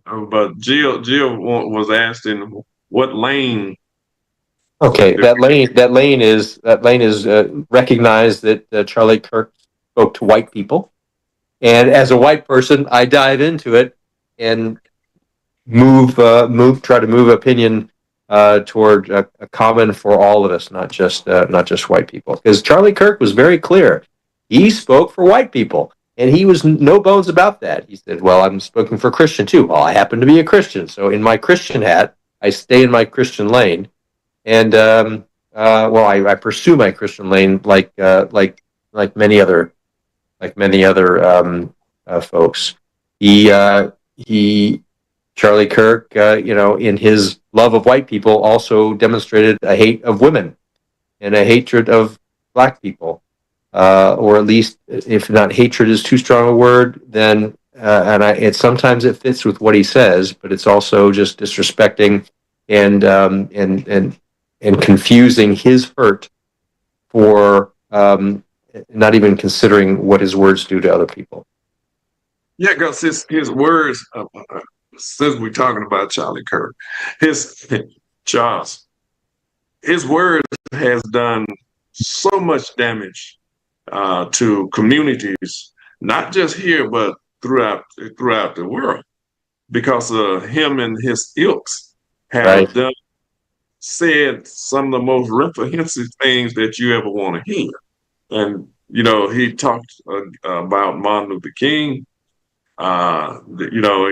[SPEAKER 3] but Jill was asking what lane.
[SPEAKER 7] Okay, that lane is recognized that Charlie Kirk spoke to white people, and as a white person, I dive into it and try to move opinion toward a common for all of us, not just white people. Because Charlie Kirk was very clear; he spoke for white people, and he was no bones about that. He said, "Well, I'm speaking for Christian too. Well, I happen to be a Christian, so in my Christian hat, I stay in my Christian lane." And I pursue my Christian lane like many other folks. He Charlie Kirk, in his love of white people, also demonstrated a hate of women and a hatred of black people, or at least, if not hatred is too strong a word, then sometimes it fits with what he says, but it's also just disrespecting and confusing his hurt for not even considering what his words do to other people.
[SPEAKER 3] Yeah, because his words, since we're talking about Charlie Kirk, Charles, his words has done so much damage to communities, not just here, but throughout the world, because him and his ilks have
[SPEAKER 7] Right.
[SPEAKER 3] said some of the most reprehensive things that you ever want to hear. And, he talked about Martin Luther King. He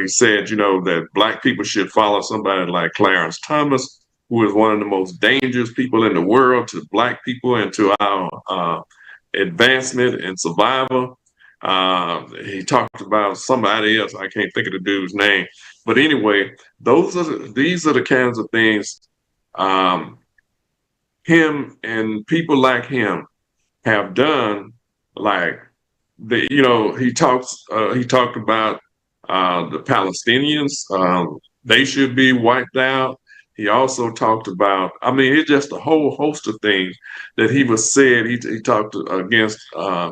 [SPEAKER 3] said, that black people should follow somebody like Clarence Thomas, who is one of the most dangerous people in the world to black people and to our advancement and survival. He talked about somebody else. I can't think of the dude's name. But anyway, these are the kinds of things him and people like him have done. Like he talked about the Palestinians. They should be wiped out. He also talked about, it's just a whole host of things that he was said. He talked against,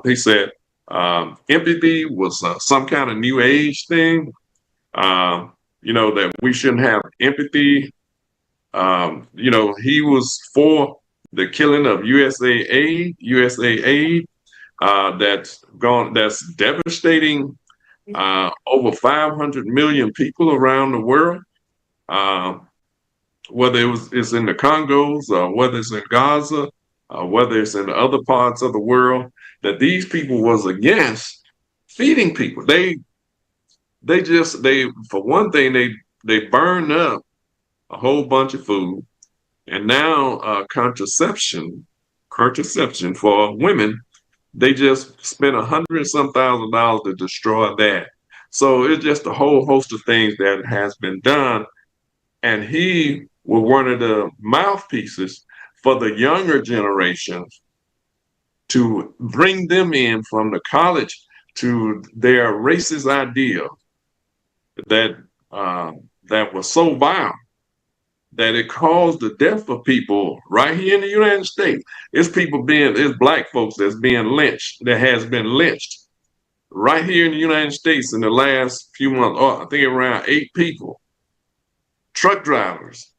[SPEAKER 3] he said empathy was some kind of new age thing, that we shouldn't have empathy. He was for the killing of USAID, that's devastating over 500 million people around the world, whether it's in the Congos, whether it's in Gaza, whether it's in other parts of the world, that these people was against feeding people. They for one thing, they burned up a whole bunch of food, and now contraception for women, they just spent $100-some thousand to destroy that. So it's just a whole host of things that has been done. And he was one of the mouthpieces for the younger generations to bring them in from the college to their racist idea that was so vile that it caused the death of people right here in the United States. It's black folks that's being lynched, that has been lynched right here in the United States in the last few months. Oh, I think around 8 people, truck drivers,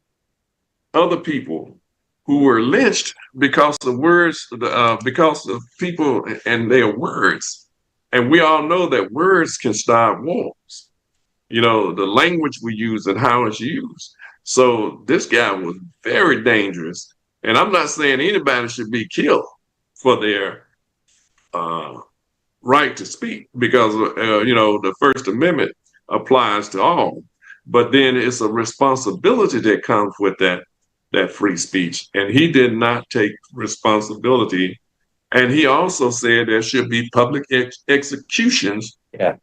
[SPEAKER 3] other people who were lynched because of words, because of people and their words. And we all know that words can start wars. You know, the language we use and how it's used. So this guy was very dangerous. And I'm not saying anybody should be killed for their right to speak, because, the First Amendment applies to all. But then it's a responsibility that comes with that free speech. And he did not take responsibility. And he also said there should be public executions.
[SPEAKER 7] Yeah.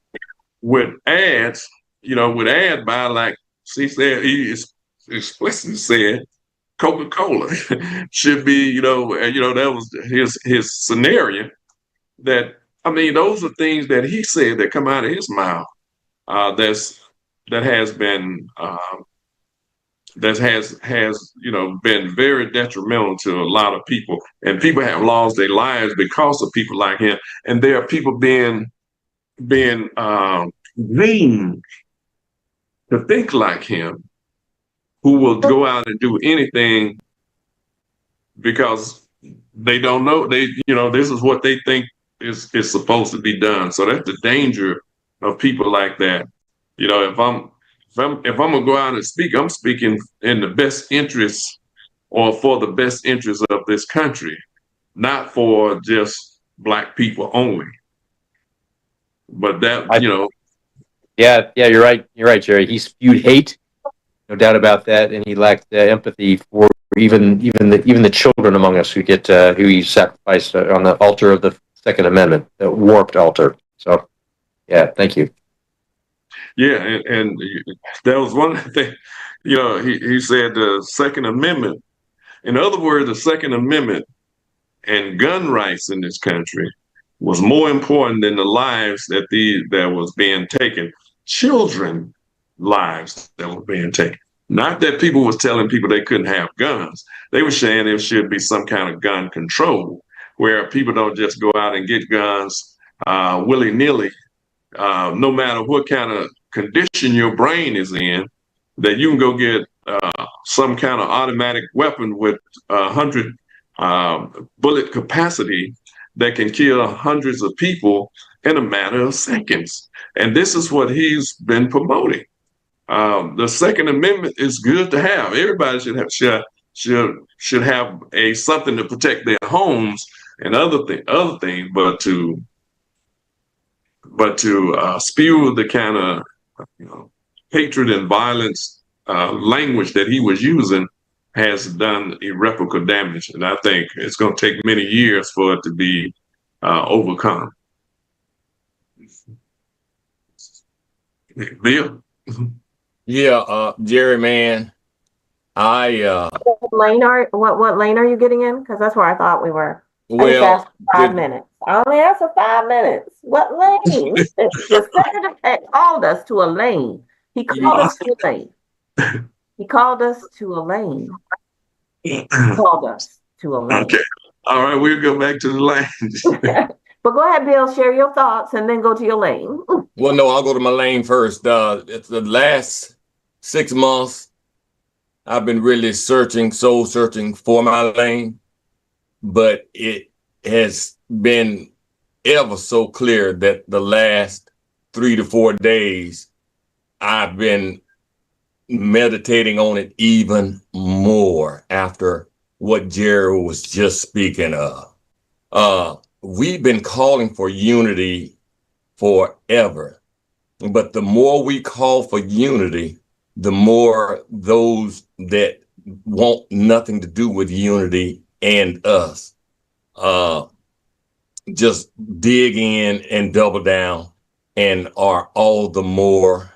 [SPEAKER 3] With ads, with ad by, like he explicitly said Coca-Cola should be, that was his scenario. That, I mean, those are things that he said that come out of his mouth. That has been been very detrimental to a lot of people, and people have lost their lives because of people like him. And there are people being weaned to think like him, who will go out and do anything because they don't know. This is what they think is supposed to be done. So that's the danger of people like that. If I'm gonna go out and speak, I'm speaking in the best interest, or for the best interest of this country, not for just Black people only. But
[SPEAKER 7] Yeah, you're right. You're right, Jerry. He spewed hate, no doubt about that, and he lacked empathy for even the children among us who he sacrificed on the altar of the Second Amendment, the warped altar. So, yeah, thank you.
[SPEAKER 3] Yeah, and that was one thing. He said the Second Amendment. In other words, the Second Amendment and gun rights in this country was more important than the lives that was being taken. Children lives that were being taken. Not that people was telling people they couldn't have guns. They were saying there should be some kind of gun control where people don't just go out and get guns willy-nilly, no matter what kind of condition your brain is in, that you can go get some kind of automatic weapon with 100 bullet capacity that can kill hundreds of people in a matter of seconds. And this is what he's been promoting. The Second Amendment is good to have. Everybody should have something to protect their homes and other things, but to spew the kind of hatred and violence language that he was using has done irreparable damage, and I think it's going to take many years for it to be overcome. Bill?
[SPEAKER 5] Yeah, Jerry, man,
[SPEAKER 4] What lane are you getting in? Because that's where I thought we were.
[SPEAKER 5] well,
[SPEAKER 4] 5 minutes. I only asked for 5 minutes. What lane? The secretary called us to a lane. He called us to a lane. He called us to a lane. Called us to a lane.
[SPEAKER 3] Okay. All right, we'll go back to the lane.
[SPEAKER 4] But go ahead, Bill, share your thoughts and then go to your lane.
[SPEAKER 5] Well, no, I'll go to my lane first. It's the last 6 months, I've been really soul searching for my lane, but it has been ever so clear that the last 3 to 4 days, I've been meditating on it even more after what Jerry was just speaking of. We've been calling for unity forever, but the more we call for unity, the more those that want nothing to do with unity and us just dig in and double down and are all the more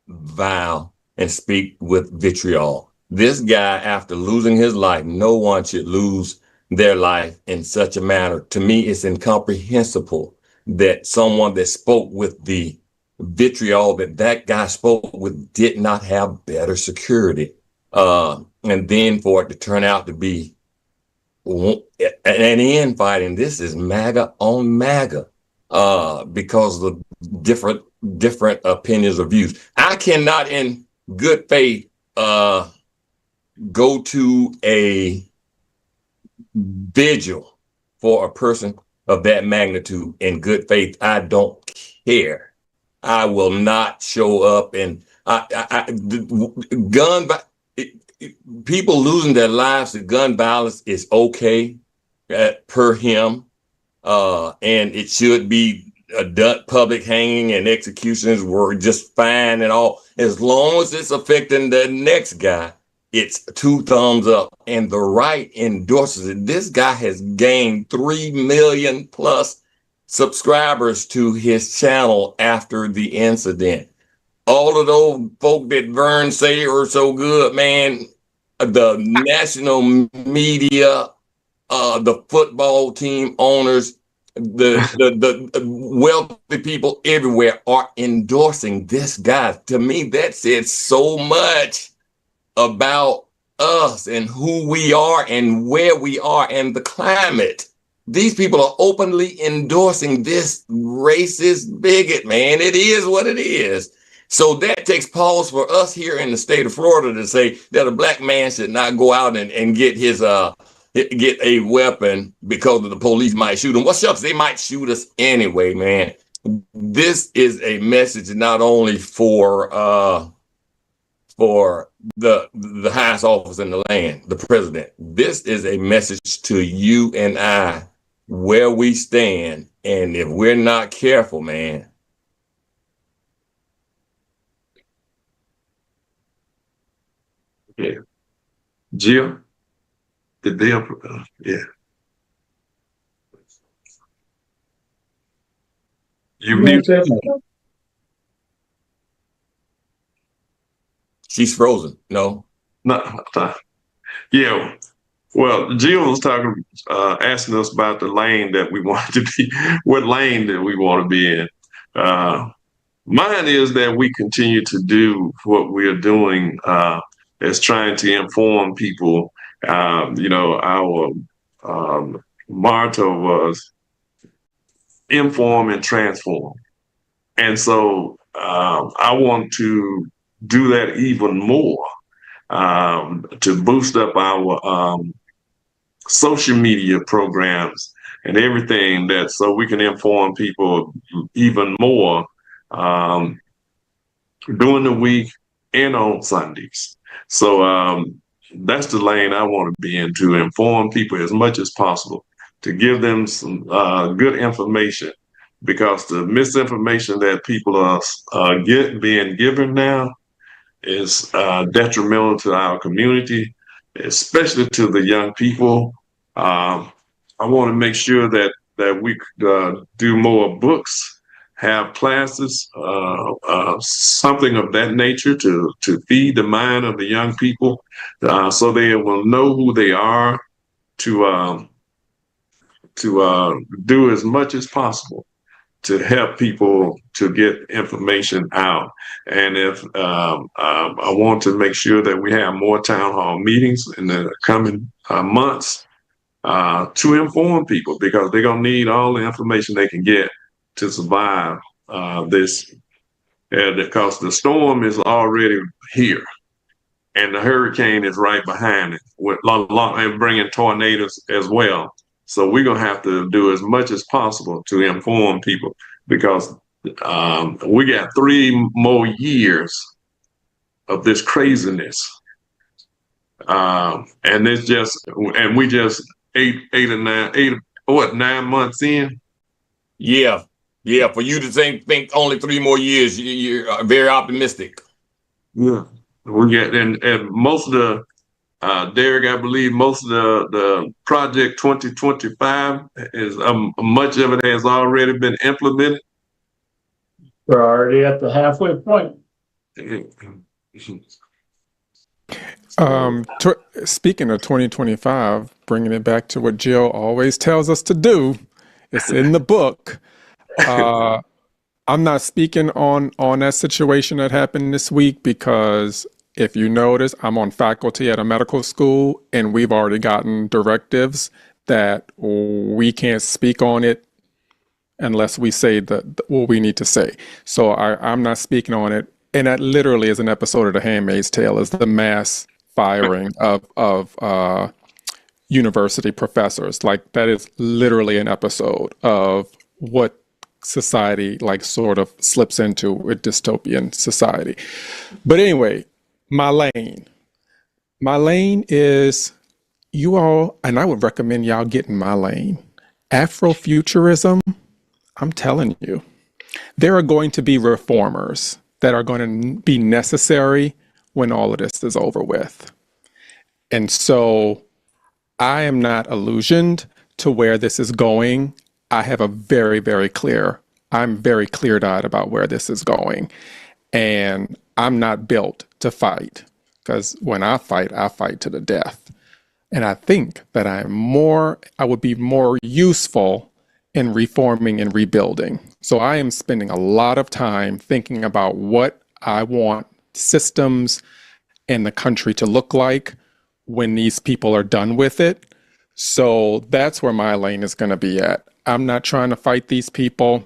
[SPEAKER 5] vile and speak with vitriol. This guy, after losing his life, no one should lose their life in such a manner. To me, it's incomprehensible that someone that spoke with the vitriol that guy spoke with did not have better security. and then for it to turn out to be an infighting. This is MAGA on MAGA, because of different opinions or views. I cannot, in good faith, go to a vigil for a person of that magnitude in good faith. I don't care. I will not show up, and people losing their lives to gun violence is okay, per him, and it should be done. Public hanging and executions were just fine and all, as long as it's affecting the next guy. It's 2 thumbs up, and the right endorses it. This guy has gained 3 million plus subscribers to his channel after the incident. All of those folk that Vern say are so good, man, the national media, the football team owners, the wealthy people everywhere are endorsing this guy. To me, that says so much about us and who we are and where we are and the climate. These people are openly endorsing this racist bigot, man. It is what it is. So that takes pause for us here in the state of Florida to say that a black man should not go out and get his get a weapon because of the police might shoot him. What shucks, they might shoot us anyway, man. This is a message not only for the highest office in the land, the president. This is a message to you and I, where we stand. And if we're not careful, man.
[SPEAKER 3] Yeah. Jill, did they, yeah. You muted.
[SPEAKER 5] She's frozen. No.
[SPEAKER 3] No. Yeah. Well, Jill was talking, asking us about the lane that we want to be, what lane that we want to be in. Mine is that we continue to do what we are doing, as trying to inform people. Our motto was inform and transform. And so I want to do that even more, to boost up our social media programs and everything, that so we can inform people even more during the week and on Sundays. So that's the lane I want to be in, to inform people as much as possible, to give them some good information, because the misinformation that people are being given now is detrimental to our community, especially to the young people. I want to make sure that we do more books, have classes, something of that nature to feed the mind of the young people, so they will know who they are, to do as much as possible to help people to get information out. And if I want to make sure that we have more town hall meetings in the coming months, to inform people, because they're going to need all the information they can get to survive this, because the storm is already here and the hurricane is right behind it, and bringing tornadoes as well. So we're going to have to do as much as possible to inform people, because we got 3 more years of this craziness. And we just 9 months in.
[SPEAKER 5] Yeah. For you to think only 3 more years, you're very optimistic.
[SPEAKER 3] Yeah. We get, and most of the, Derek, I believe most of the project 2025 is, much of it has already been implemented.
[SPEAKER 2] We're already at the halfway point.
[SPEAKER 6] Speaking of 2025, bringing it back to what Jill always tells us to do, it's in the book. I'm not speaking on that situation that happened this week, because If you notice, I'm on faculty at a medical school, and we've already gotten directives that we can't speak on it unless we say what we need to say. So I'm not speaking on it. And that literally is an episode of The Handmaid's Tale, is the mass firing of university professors. Like, that is literally an episode of what society like sort of slips into with dystopian society. But anyway, my lane is, you all, and I would recommend y'all get in my lane. Afrofuturism, I'm telling you, there are going to be reformers that are going to be necessary when all of this is over with. And so I am not illusioned to where this is going. I have I'm very clear-eyed about where this is going. And I'm not built to fight, because when I fight to the death. And I think that I would be more useful in reforming and rebuilding. So I am spending a lot of time thinking about what I want systems and the country to look like when these people are done with it. So that's where my lane is going to be at. I'm not trying to fight these people.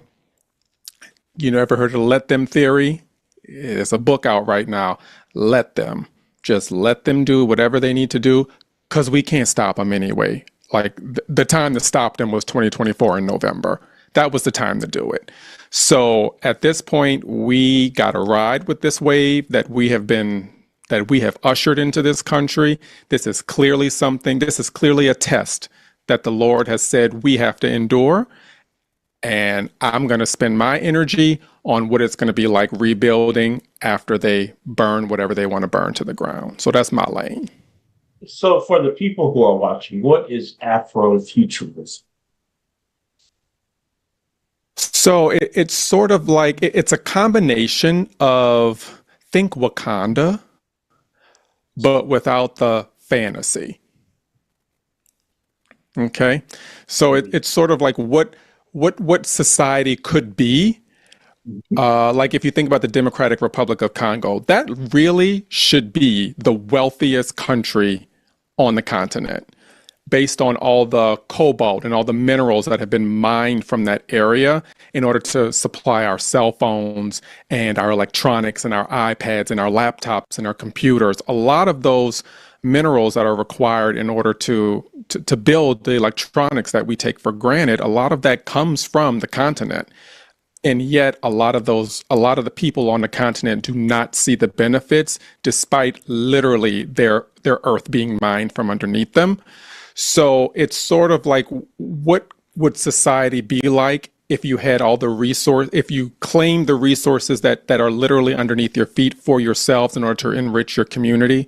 [SPEAKER 6] You never heard of the let them theory? There's a book out right now. Let them. Just let them do whatever they need to do, because we can't stop them anyway. Like, the time to stop them was 2024 in November. That was the time to do it. So at this point, we got to ride with this wave that we have ushered into this country. This is clearly a test that the Lord has said we have to endure. And I'm going to spend my energy on what it's going to be like rebuilding after they burn whatever they want to burn to the ground. So that's my lane.
[SPEAKER 2] So for the people who are watching, what is Afrofuturism?
[SPEAKER 6] So it's sort of like, it's a combination of, think Wakanda, but without the fantasy. Okay? So it's sort of like what society could be. Like, if you think about the Democratic Republic of Congo, that really should be the wealthiest country on the continent, based on all the cobalt and all the minerals that have been mined from that area in order to supply our cell phones and our electronics and our iPads and our laptops and our computers. A lot of those minerals that are required in order to build the electronics that we take for granted, a lot of that comes from the continent. And yet a lot of the people on the continent do not see the benefits, despite literally their earth being mined from underneath them. So it's sort of like, what would society be like if you had all the if you claim the resources that are literally underneath your feet for yourselves in order to enrich your community?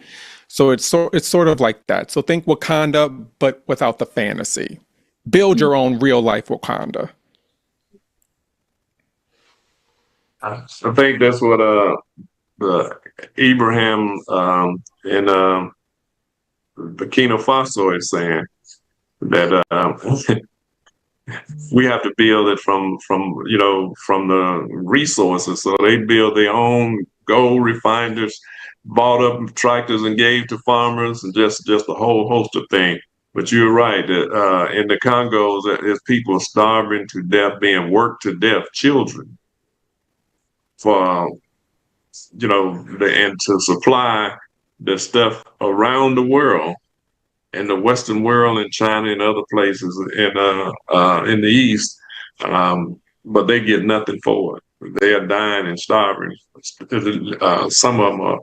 [SPEAKER 6] So it's sort of like that. So think Wakanda, but without the fantasy. Build your own real life Wakanda.
[SPEAKER 3] I think that's what the Abraham in Burkina Faso is saying, that we have to build it from the resources. So they build their own gold refiners, bought up tractors and gave to farmers, and just a whole host of things. But you're right that in the Congos, there's people starving to death, being worked to death, children, for and to supply the stuff around the world, in the Western world, in China and other places in the East, but they get nothing for it. They are dying and starving. Some of them are,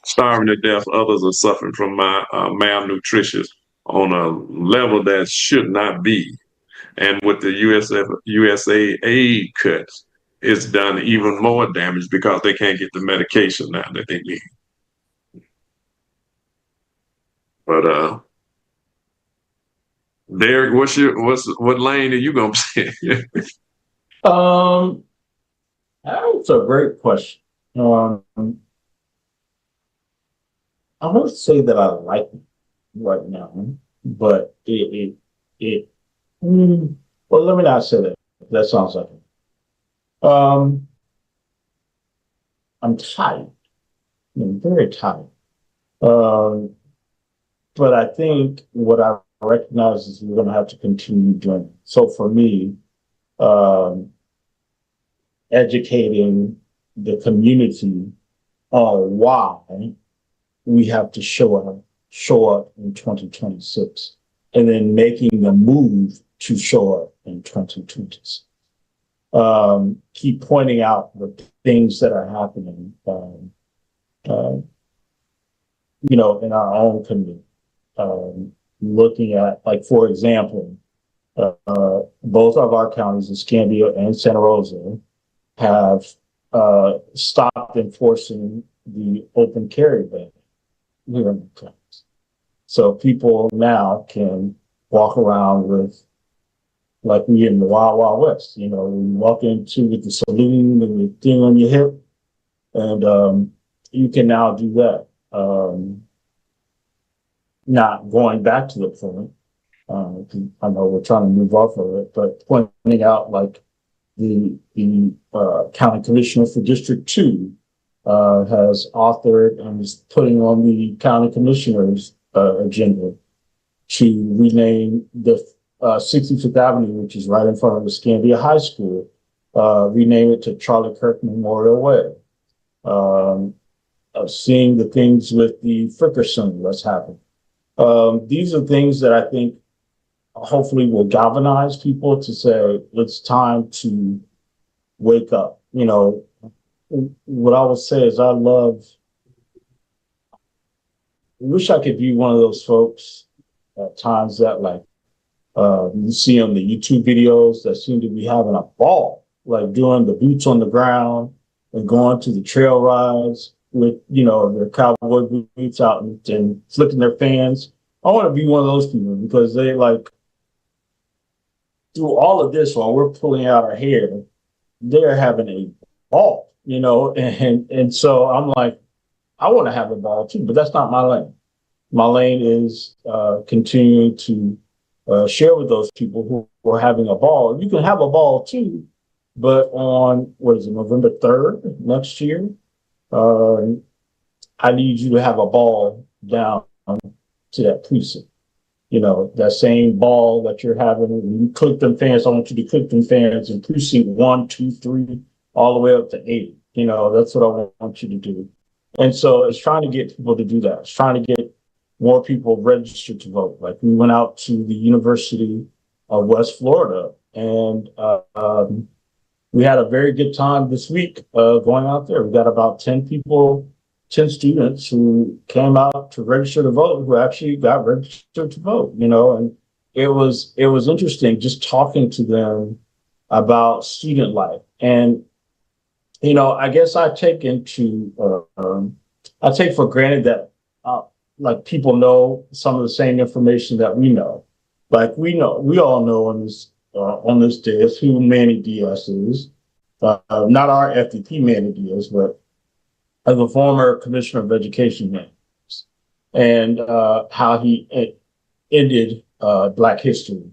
[SPEAKER 3] starving to death. Others are suffering from malnutrition on a level that should not be. And with the USA aid cuts, it's done even more damage because they can't get the medication now that they need. But Derek, what lane are you gonna be in?
[SPEAKER 2] That's a great question. I won't say that I like it right now, but well, let me not say that. That sounds like it. I'm tired very tight. But I think what I recognize is we're going to have to continue doing. So for me, um, educating the community on why we have to show up in 2026, and then making the move to show up in 2026. Keep pointing out the things that are happening, uh, in our own community. Looking at, like, for example, both of our counties, Escambia and Santa Rosa, have stopped enforcing the open carry ban here in the counties. So people now can walk around with, like we in the Wild Wild West, you walk into with the saloon and the thing on your hip, and you can now do that. Not going back to the point, I know we're trying to move off of it, but pointing out, like, the county commissioner for District 2 has authored and is putting on the county commissioner's agenda to rename the 65th Avenue, which is right in front of the Escambia High School, rename it to Charlie Kirk Memorial Way. Seeing the things with the Frickerson that's happened. These are things that I think hopefully will galvanize people to say it's time to wake up. What I would say is I wish I could be one of those folks at times that, like, you see on the YouTube videos that seem to be having a ball, like doing the boots on the ground and going to the trail rides with, their cowboy boots out and flicking their fans. I want to be one of those people, because they, like, through all of this, while we're pulling out our hair, they're having a ball, and so I'm like, I want to have a ball too, but that's not my lane. My lane is continuing to share with those people who are having a ball. You can have a ball too, but on, November 3rd next year, I need you to have a ball down to that precinct. That same ball that you're having, when you click them fans, I want you to click them fans in precinct 1, 2, 3, all the way up to 8. That's what I want you to do. And so it's trying to get people to do that. It's trying to get more people registered to vote. Like, we went out to the University of West Florida, and we had a very good time this week going out there. We got about 10 students who came out to register to vote, who actually got registered to vote, and it was interesting just talking to them about student life. And, I guess I take for granted that, like, people know some of the same information that we know. Like, we all know on this dais who Manny Diaz is, not our FDP Manny Diaz, but as a former commissioner of education, and how he ended Black history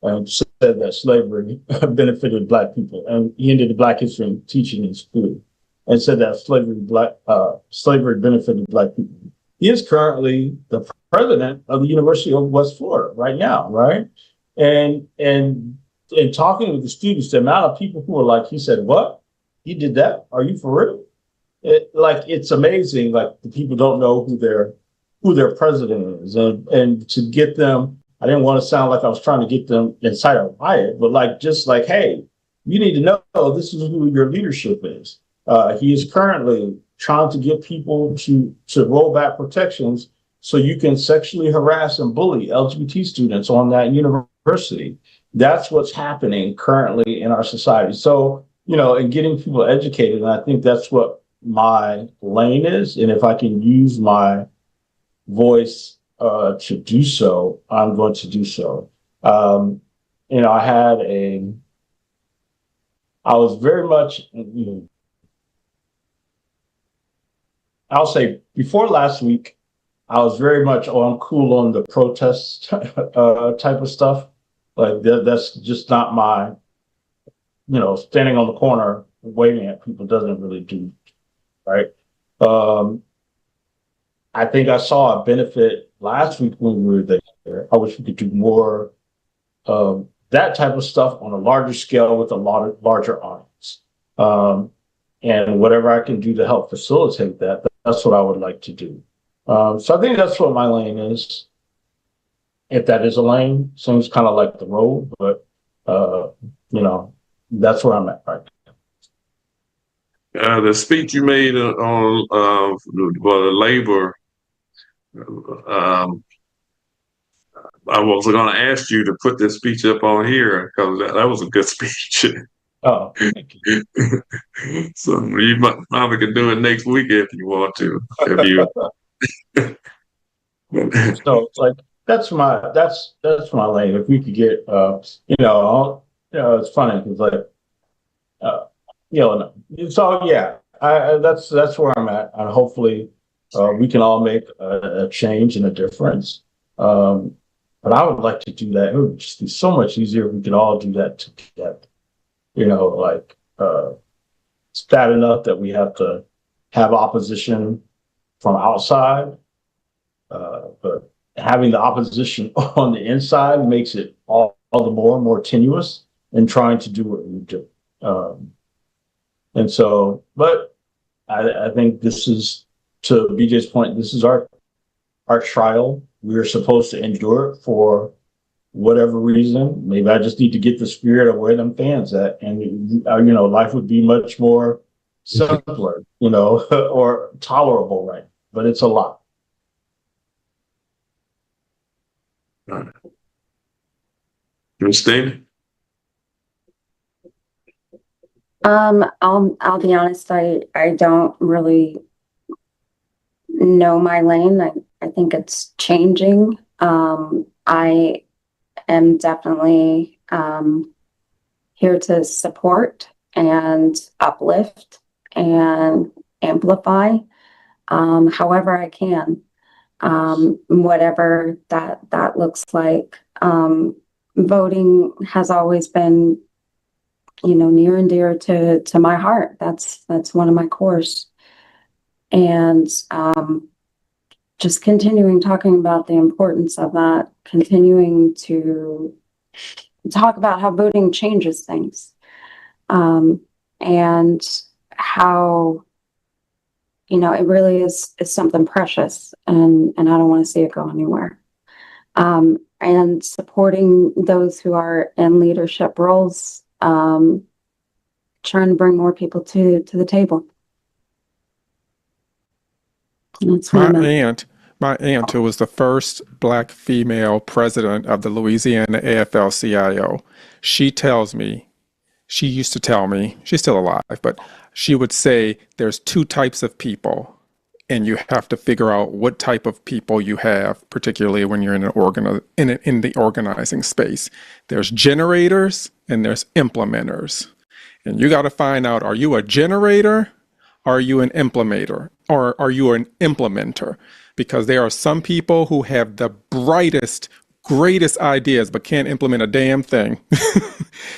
[SPEAKER 2] and said that slavery benefited Black people, and he ended Black history teaching in school, and said that slavery benefited Black people. He is currently the president of the University of West Florida right now, right? And talking with the students, the amount of people who are like, he said, "What? He did that? Are you for real?" It's amazing. Like, the people don't know who their president is, and to get them, I didn't want to sound like I was trying to get them inside a riot, but just like, hey, you need to know this is who your leadership is. He is currently trying to get people to roll back protections so you can sexually harass and bully LGBT students on that university. That's what's happening currently in our society. So, and getting people educated, and I think that's what my lane is, and if I can use my voice to do so, I'm going to do so. I was very much, I'll say, before last week, I was very much cool on the protest type of stuff. Like, that's just not my, standing on the corner waving at people doesn't really do, right? I think I saw a benefit last week when we were there. I wish we could do more of that type of stuff on a larger scale with a lot of larger audience. And whatever I can do to help facilitate that, that's what I would like to do. So I think that's what my lane is. If that is a lane, seems kind of like the road, but that's where I'm at right now.
[SPEAKER 3] The speech you made on the labor, I was going to ask you to put this speech up on here because that was a good speech.
[SPEAKER 2] Oh, thank you.
[SPEAKER 3] So you probably can do it next week if you want to. If you.
[SPEAKER 2] So it's like that's my lane. If we could get it's funny because so yeah, that's where I'm at, and hopefully we can all make a change and a difference. But I would like to do that. It would just be so much easier if we could all do that together. It's bad enough that we have to have opposition from outside, but having the opposition on the inside makes it all the more tenuous in trying to do what we do. And so, but I think this is, to BJ's point, this is our trial. We're supposed to endure it for whatever reason. Maybe I just need to get the spirit of where them fans at, and life would be much more simpler, or tolerable, right? But it's a lot.
[SPEAKER 3] Christine?
[SPEAKER 8] I'll be honest, I don't really know my lane. I think it's changing. I am definitely here to support and uplift and amplify however I can, whatever that looks like. Voting has always been, near and dear to my heart. That's one of my cores. And just continuing talking about the importance of that, continuing to talk about how voting changes things, and how, it really is something precious, and I don't want to see it go anywhere. And supporting those who are in leadership roles, trying to bring more people to the table.
[SPEAKER 6] My aunt, who was the first Black female president of the Louisiana AFL-CIO, she used to tell me, she's still alive, but she would say there's two types of people, and you have to figure out what type of people you have, particularly when you're in the organizing space. There's generators and there's implementers. And you got to find out, are you a generator? Are you an implementer? Or are you an implementer? Because there are some people who have the brightest, greatest ideas, but can't implement a damn thing.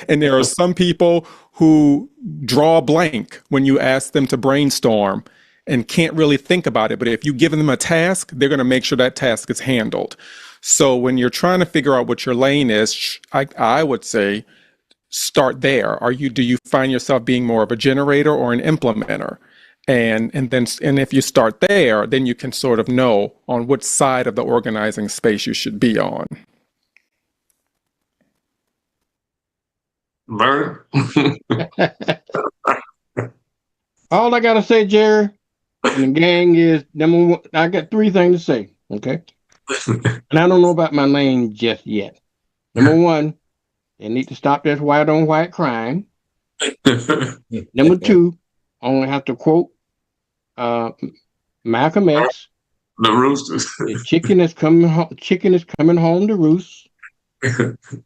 [SPEAKER 6] And there are some people who draw a blank when you ask them to brainstorm and can't really think about it. But if you give them a task, they're going to make sure that task is handled. So when you're trying to figure out what your lane is, I would say, start there. Do you find yourself being more of a generator or an implementer? And if you start there, then you can sort of know on what side of the organizing space you should be on.
[SPEAKER 3] Vern?
[SPEAKER 9] All I gotta say, Jerry, and the gang is number one. I got three things to say, okay? And I don't know about my lane just yet. Number one, they need to stop this white on white crime. Number two, I only have to quote Malcolm X.
[SPEAKER 3] The roosters.
[SPEAKER 9] The chicken is coming home to roost.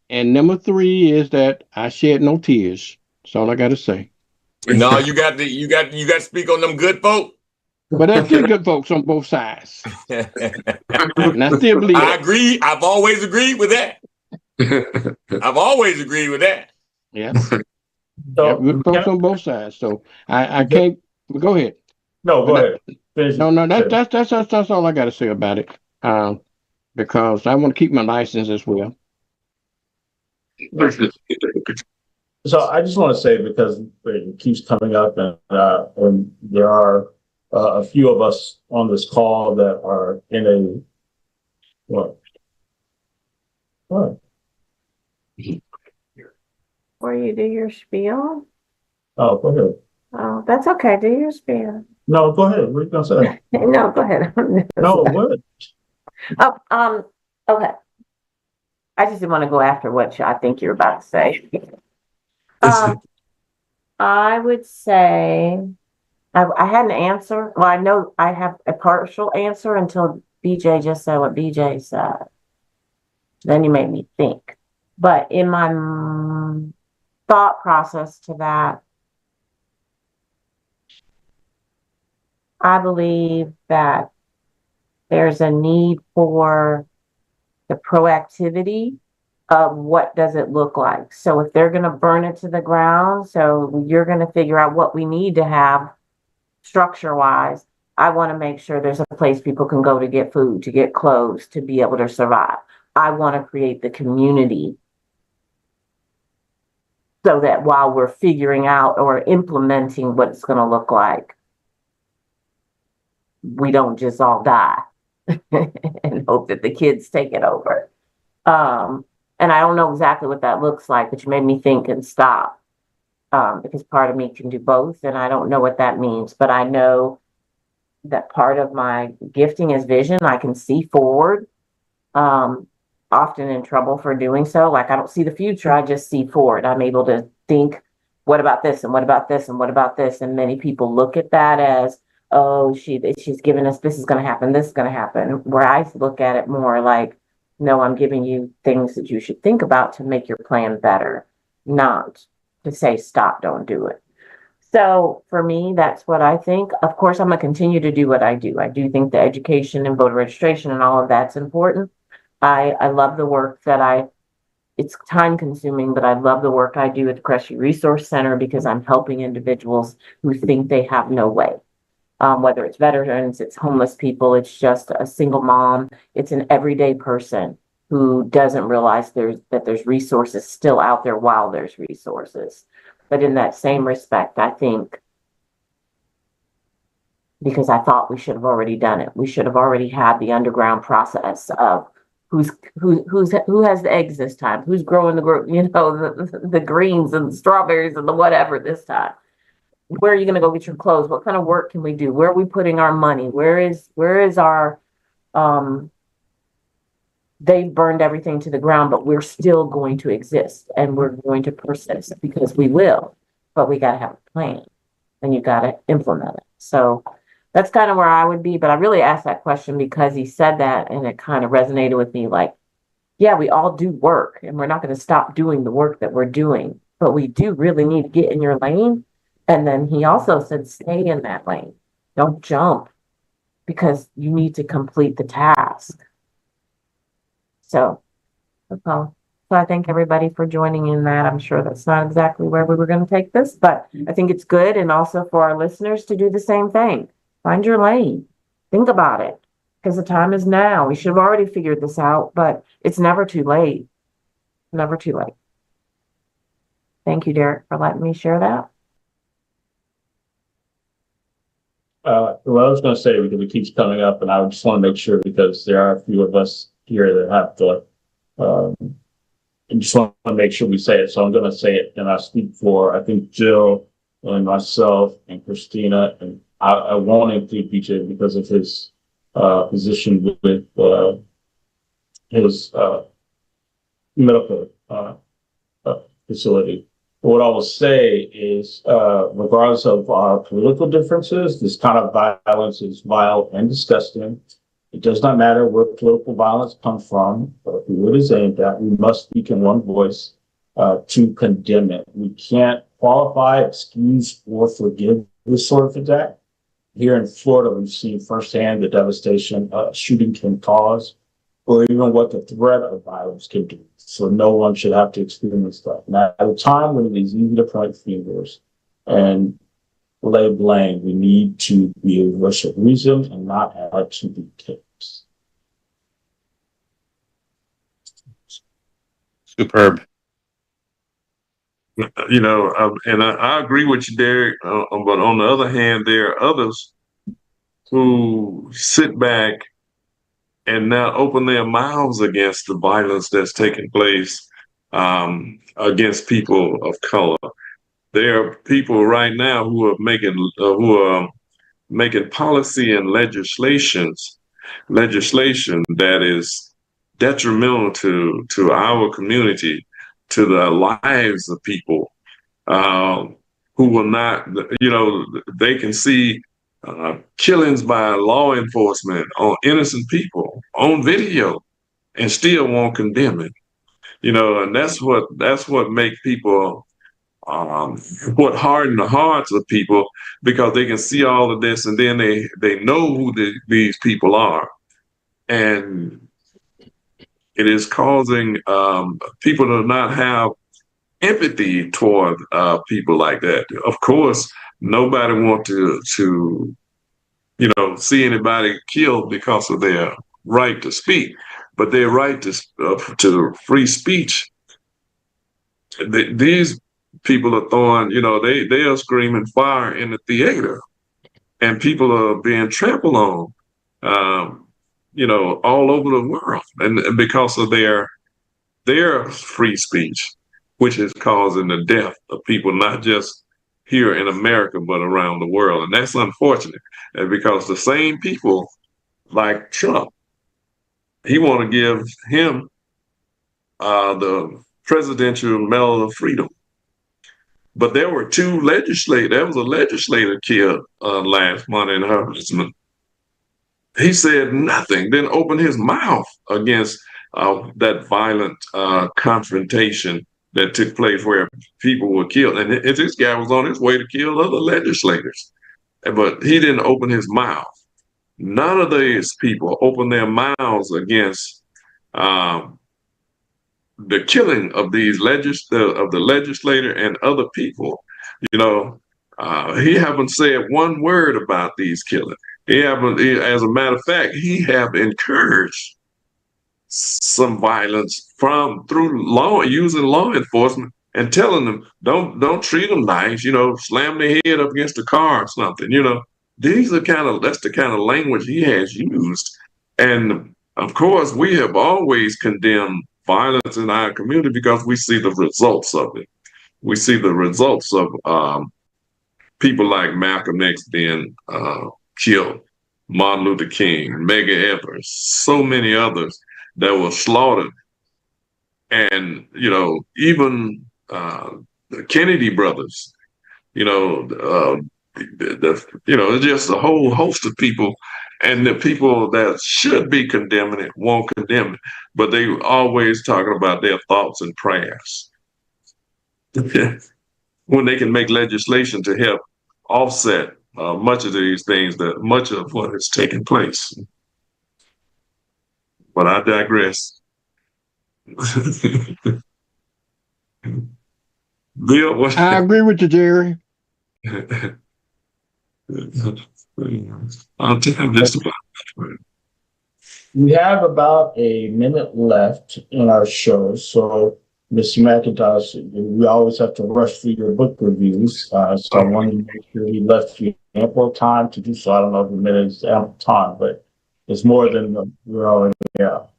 [SPEAKER 9] And number three is that I shed no tears. That's all I got to say.
[SPEAKER 5] No, you got to speak on them good folk.
[SPEAKER 9] But there's still good folks on both sides. And I still believe
[SPEAKER 5] I agree. I've always agreed with that. Yeah.
[SPEAKER 9] So, yeah, good folks on both sides. So I can't. Go ahead.
[SPEAKER 2] No, go ahead. finish.
[SPEAKER 9] No, that's all I got to say about it. Because I want to keep my license as well.
[SPEAKER 2] So I just want to say, because it keeps coming up, and there are a few of us on this call that are in a what? What?
[SPEAKER 4] Where you do your spiel?
[SPEAKER 2] Oh, go ahead.
[SPEAKER 4] Oh, that's okay. Do your spiel.
[SPEAKER 2] No, go ahead. What are you gonna say?
[SPEAKER 4] No, go ahead.
[SPEAKER 2] No, what?
[SPEAKER 4] Oh, okay. I just didn't want to go after what I think you're about to say. I would say I had an answer. Well, I know I have a partial answer until BJ just said what BJ said. Then you made me think. But in my thought process to that, I believe that there's a need for the proactivity of what does it look like. So if they're going to burn it to the ground, so you're going to figure out what we need to have structure wise. I want to make sure there's a place people can go to get food, to get clothes, to be able to survive. I want to create the community so that while we're figuring out or implementing what it's going to look like, we don't just all die and hope that the kids take it over. And I don't know exactly what that looks like, but you made me think and stop. Because part of me can do both, and I don't know what that means, but I know that part of my gifting is vision. I can see forward, often in trouble for doing so. Like I don't see the future, I just see forward. I'm able to think, what about this, and what about this, and what about this? And many people look at that as, oh, she's giving us, this is going to happen, this is going to happen. Where I look at it more like, no, I'm giving you things that you should think about to make your plan better, not to say stop, don't do it. So for me, that's what I think. Of course, I'm going to continue to do what I do. I do think the education and voter registration and all of that's important. I love the work that it's time consuming, but I love the work I do at the Crestview Resource Center because I'm helping individuals who think they have no way. Whether it's veterans, it's homeless people, it's just a single mom, it's an everyday person who doesn't realize there's resources still out there while there's resources. But in that same respect, I think, because I thought we should have already done it, we should have already had the underground process of who has the eggs this time, who's growing the greens and the strawberries and the whatever this time. Where are you going to go get your clothes? What kind of work can we do? Where are we putting our money? Where is our they've burned everything to the ground, but we're still going to exist and we're going to persist because we will, but we got to have a plan and you got to implement it. So that's kind of where I would be. But I really asked that question because he said that and it kind of resonated with me like, yeah, we all do work and we're not going to stop doing the work that we're doing, but we do really need to get in your lane. And then he also said, stay in that lane. Don't jump because you need to complete the task. So that's all. So I thank everybody for joining in that. I'm sure that's not exactly where we were going to take this, but I think it's good. And also for our listeners to do the same thing. Find your lane. Think about it because the time is now. We should have already figured this out, but it's never too late. Never too late. Thank you, Derek, for letting me share that.
[SPEAKER 2] Well, I was going to say, because it keeps coming up, and I just want to make sure because there are a few of us here that have to, I just want to make sure we say it. So I'm going to say it, and I speak for, I think, Jill and myself and Christina, and I won't include BJ because of his position with his medical facility. What I will say is, regardless of our political differences, this kind of violence is vile and disgusting. It does not matter where political violence comes from or who it is aimed at. We must speak in one voice to condemn it. We can't qualify, excuse, or forgive this sort of attack. Here in Florida, we've seen firsthand the devastation shooting can cause, or even what the threat of violence can do. So no one should have to experience that. Now, at a time when it is easy to point fingers and lay blame. We need to be a voice of reason and not add to the case.
[SPEAKER 7] Superb.
[SPEAKER 3] And I agree with you, Derek. But on the other hand, there are others who sit back and now open their mouths against the violence that's taking place against people of color. There are people right now who are making policy and legislation that is detrimental to our community, to the lives of people who will not, they can see killings by law enforcement on innocent people on video and still won't condemn it. And that's what make people what harden the hearts of people, because they can see all of this and then they know who these people are, and it is causing people to not have empathy toward people like that. Of course, nobody wants to see anybody killed because of their right to speak, but their right to free speech. These people are throwing, they are screaming fire in the theater, and people are being trampled on, all over the world, and because of their free speech, which is causing the death of people, not just here in America, but around the world. And that's unfortunate, because the same people like Trump, he want to give him the Presidential Medal of Freedom. But there was a legislator killed last month in Harassment. He said nothing, then opened his mouth against that violent confrontation that took place where people were killed. And this guy was on his way to kill other legislators, but he didn't open his mouth. None of these people opened their mouths against the killing of these of the legislator and other people. He haven't said one word about these killings. As a matter of fact, he have encouraged some violence through using law enforcement and telling them don't treat them nice, slam their head up against a car or something. That's the kind of language he has used. And of course, we have always condemned violence in our community because we see the results of it. We see the results of people like Malcolm X being killed, Martin Luther King, Medgar Evers, so many others that were slaughtered. And, even the Kennedy brothers, it's just a whole host of people. And the people that should be condemning it won't condemn it, but they always talking about their thoughts and prayers. When they can make legislation to help offset much of these things, much of what has taken place. But I digress. Bill,
[SPEAKER 9] I agree with you, Jerry.
[SPEAKER 3] I'll tell just about.
[SPEAKER 2] We have about a minute left in our show, so Mr. McIntosh, we always have to rush through your book reviews, so I wanted to make sure we left you ample time to do so. I don't know if a minute is ample time, but it's more than we're already out.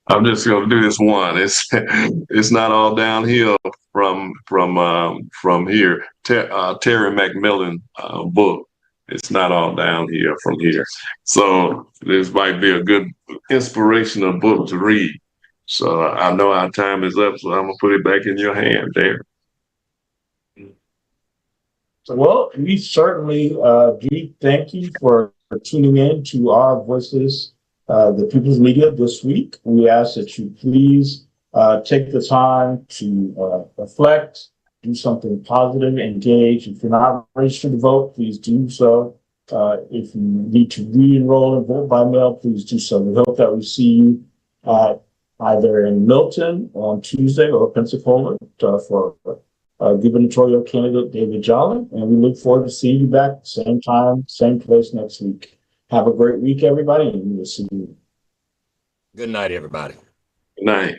[SPEAKER 3] I'm just going to do this one. It's not all downhill from here. Terry McMillan book. It's not all downhill from here. So this might be a good inspirational book to read. So I know our time is up, so I'm gonna put it back in your hand there.
[SPEAKER 2] Well, we certainly do thank you for tuning in to our Voices, the People's Media this week. We ask that you please take the time to reflect, do something positive, engage. If you're not registered to vote, please do so. If you need to re-enroll and vote by mail, please do so. We hope that we see you either in Milton on Tuesday or Pensacola for gubernatorial candidate David Jolly, and we look forward to seeing you back same time, same place next week. Have a great week, everybody, and we'll see you.
[SPEAKER 5] Good night, everybody.
[SPEAKER 3] Good night.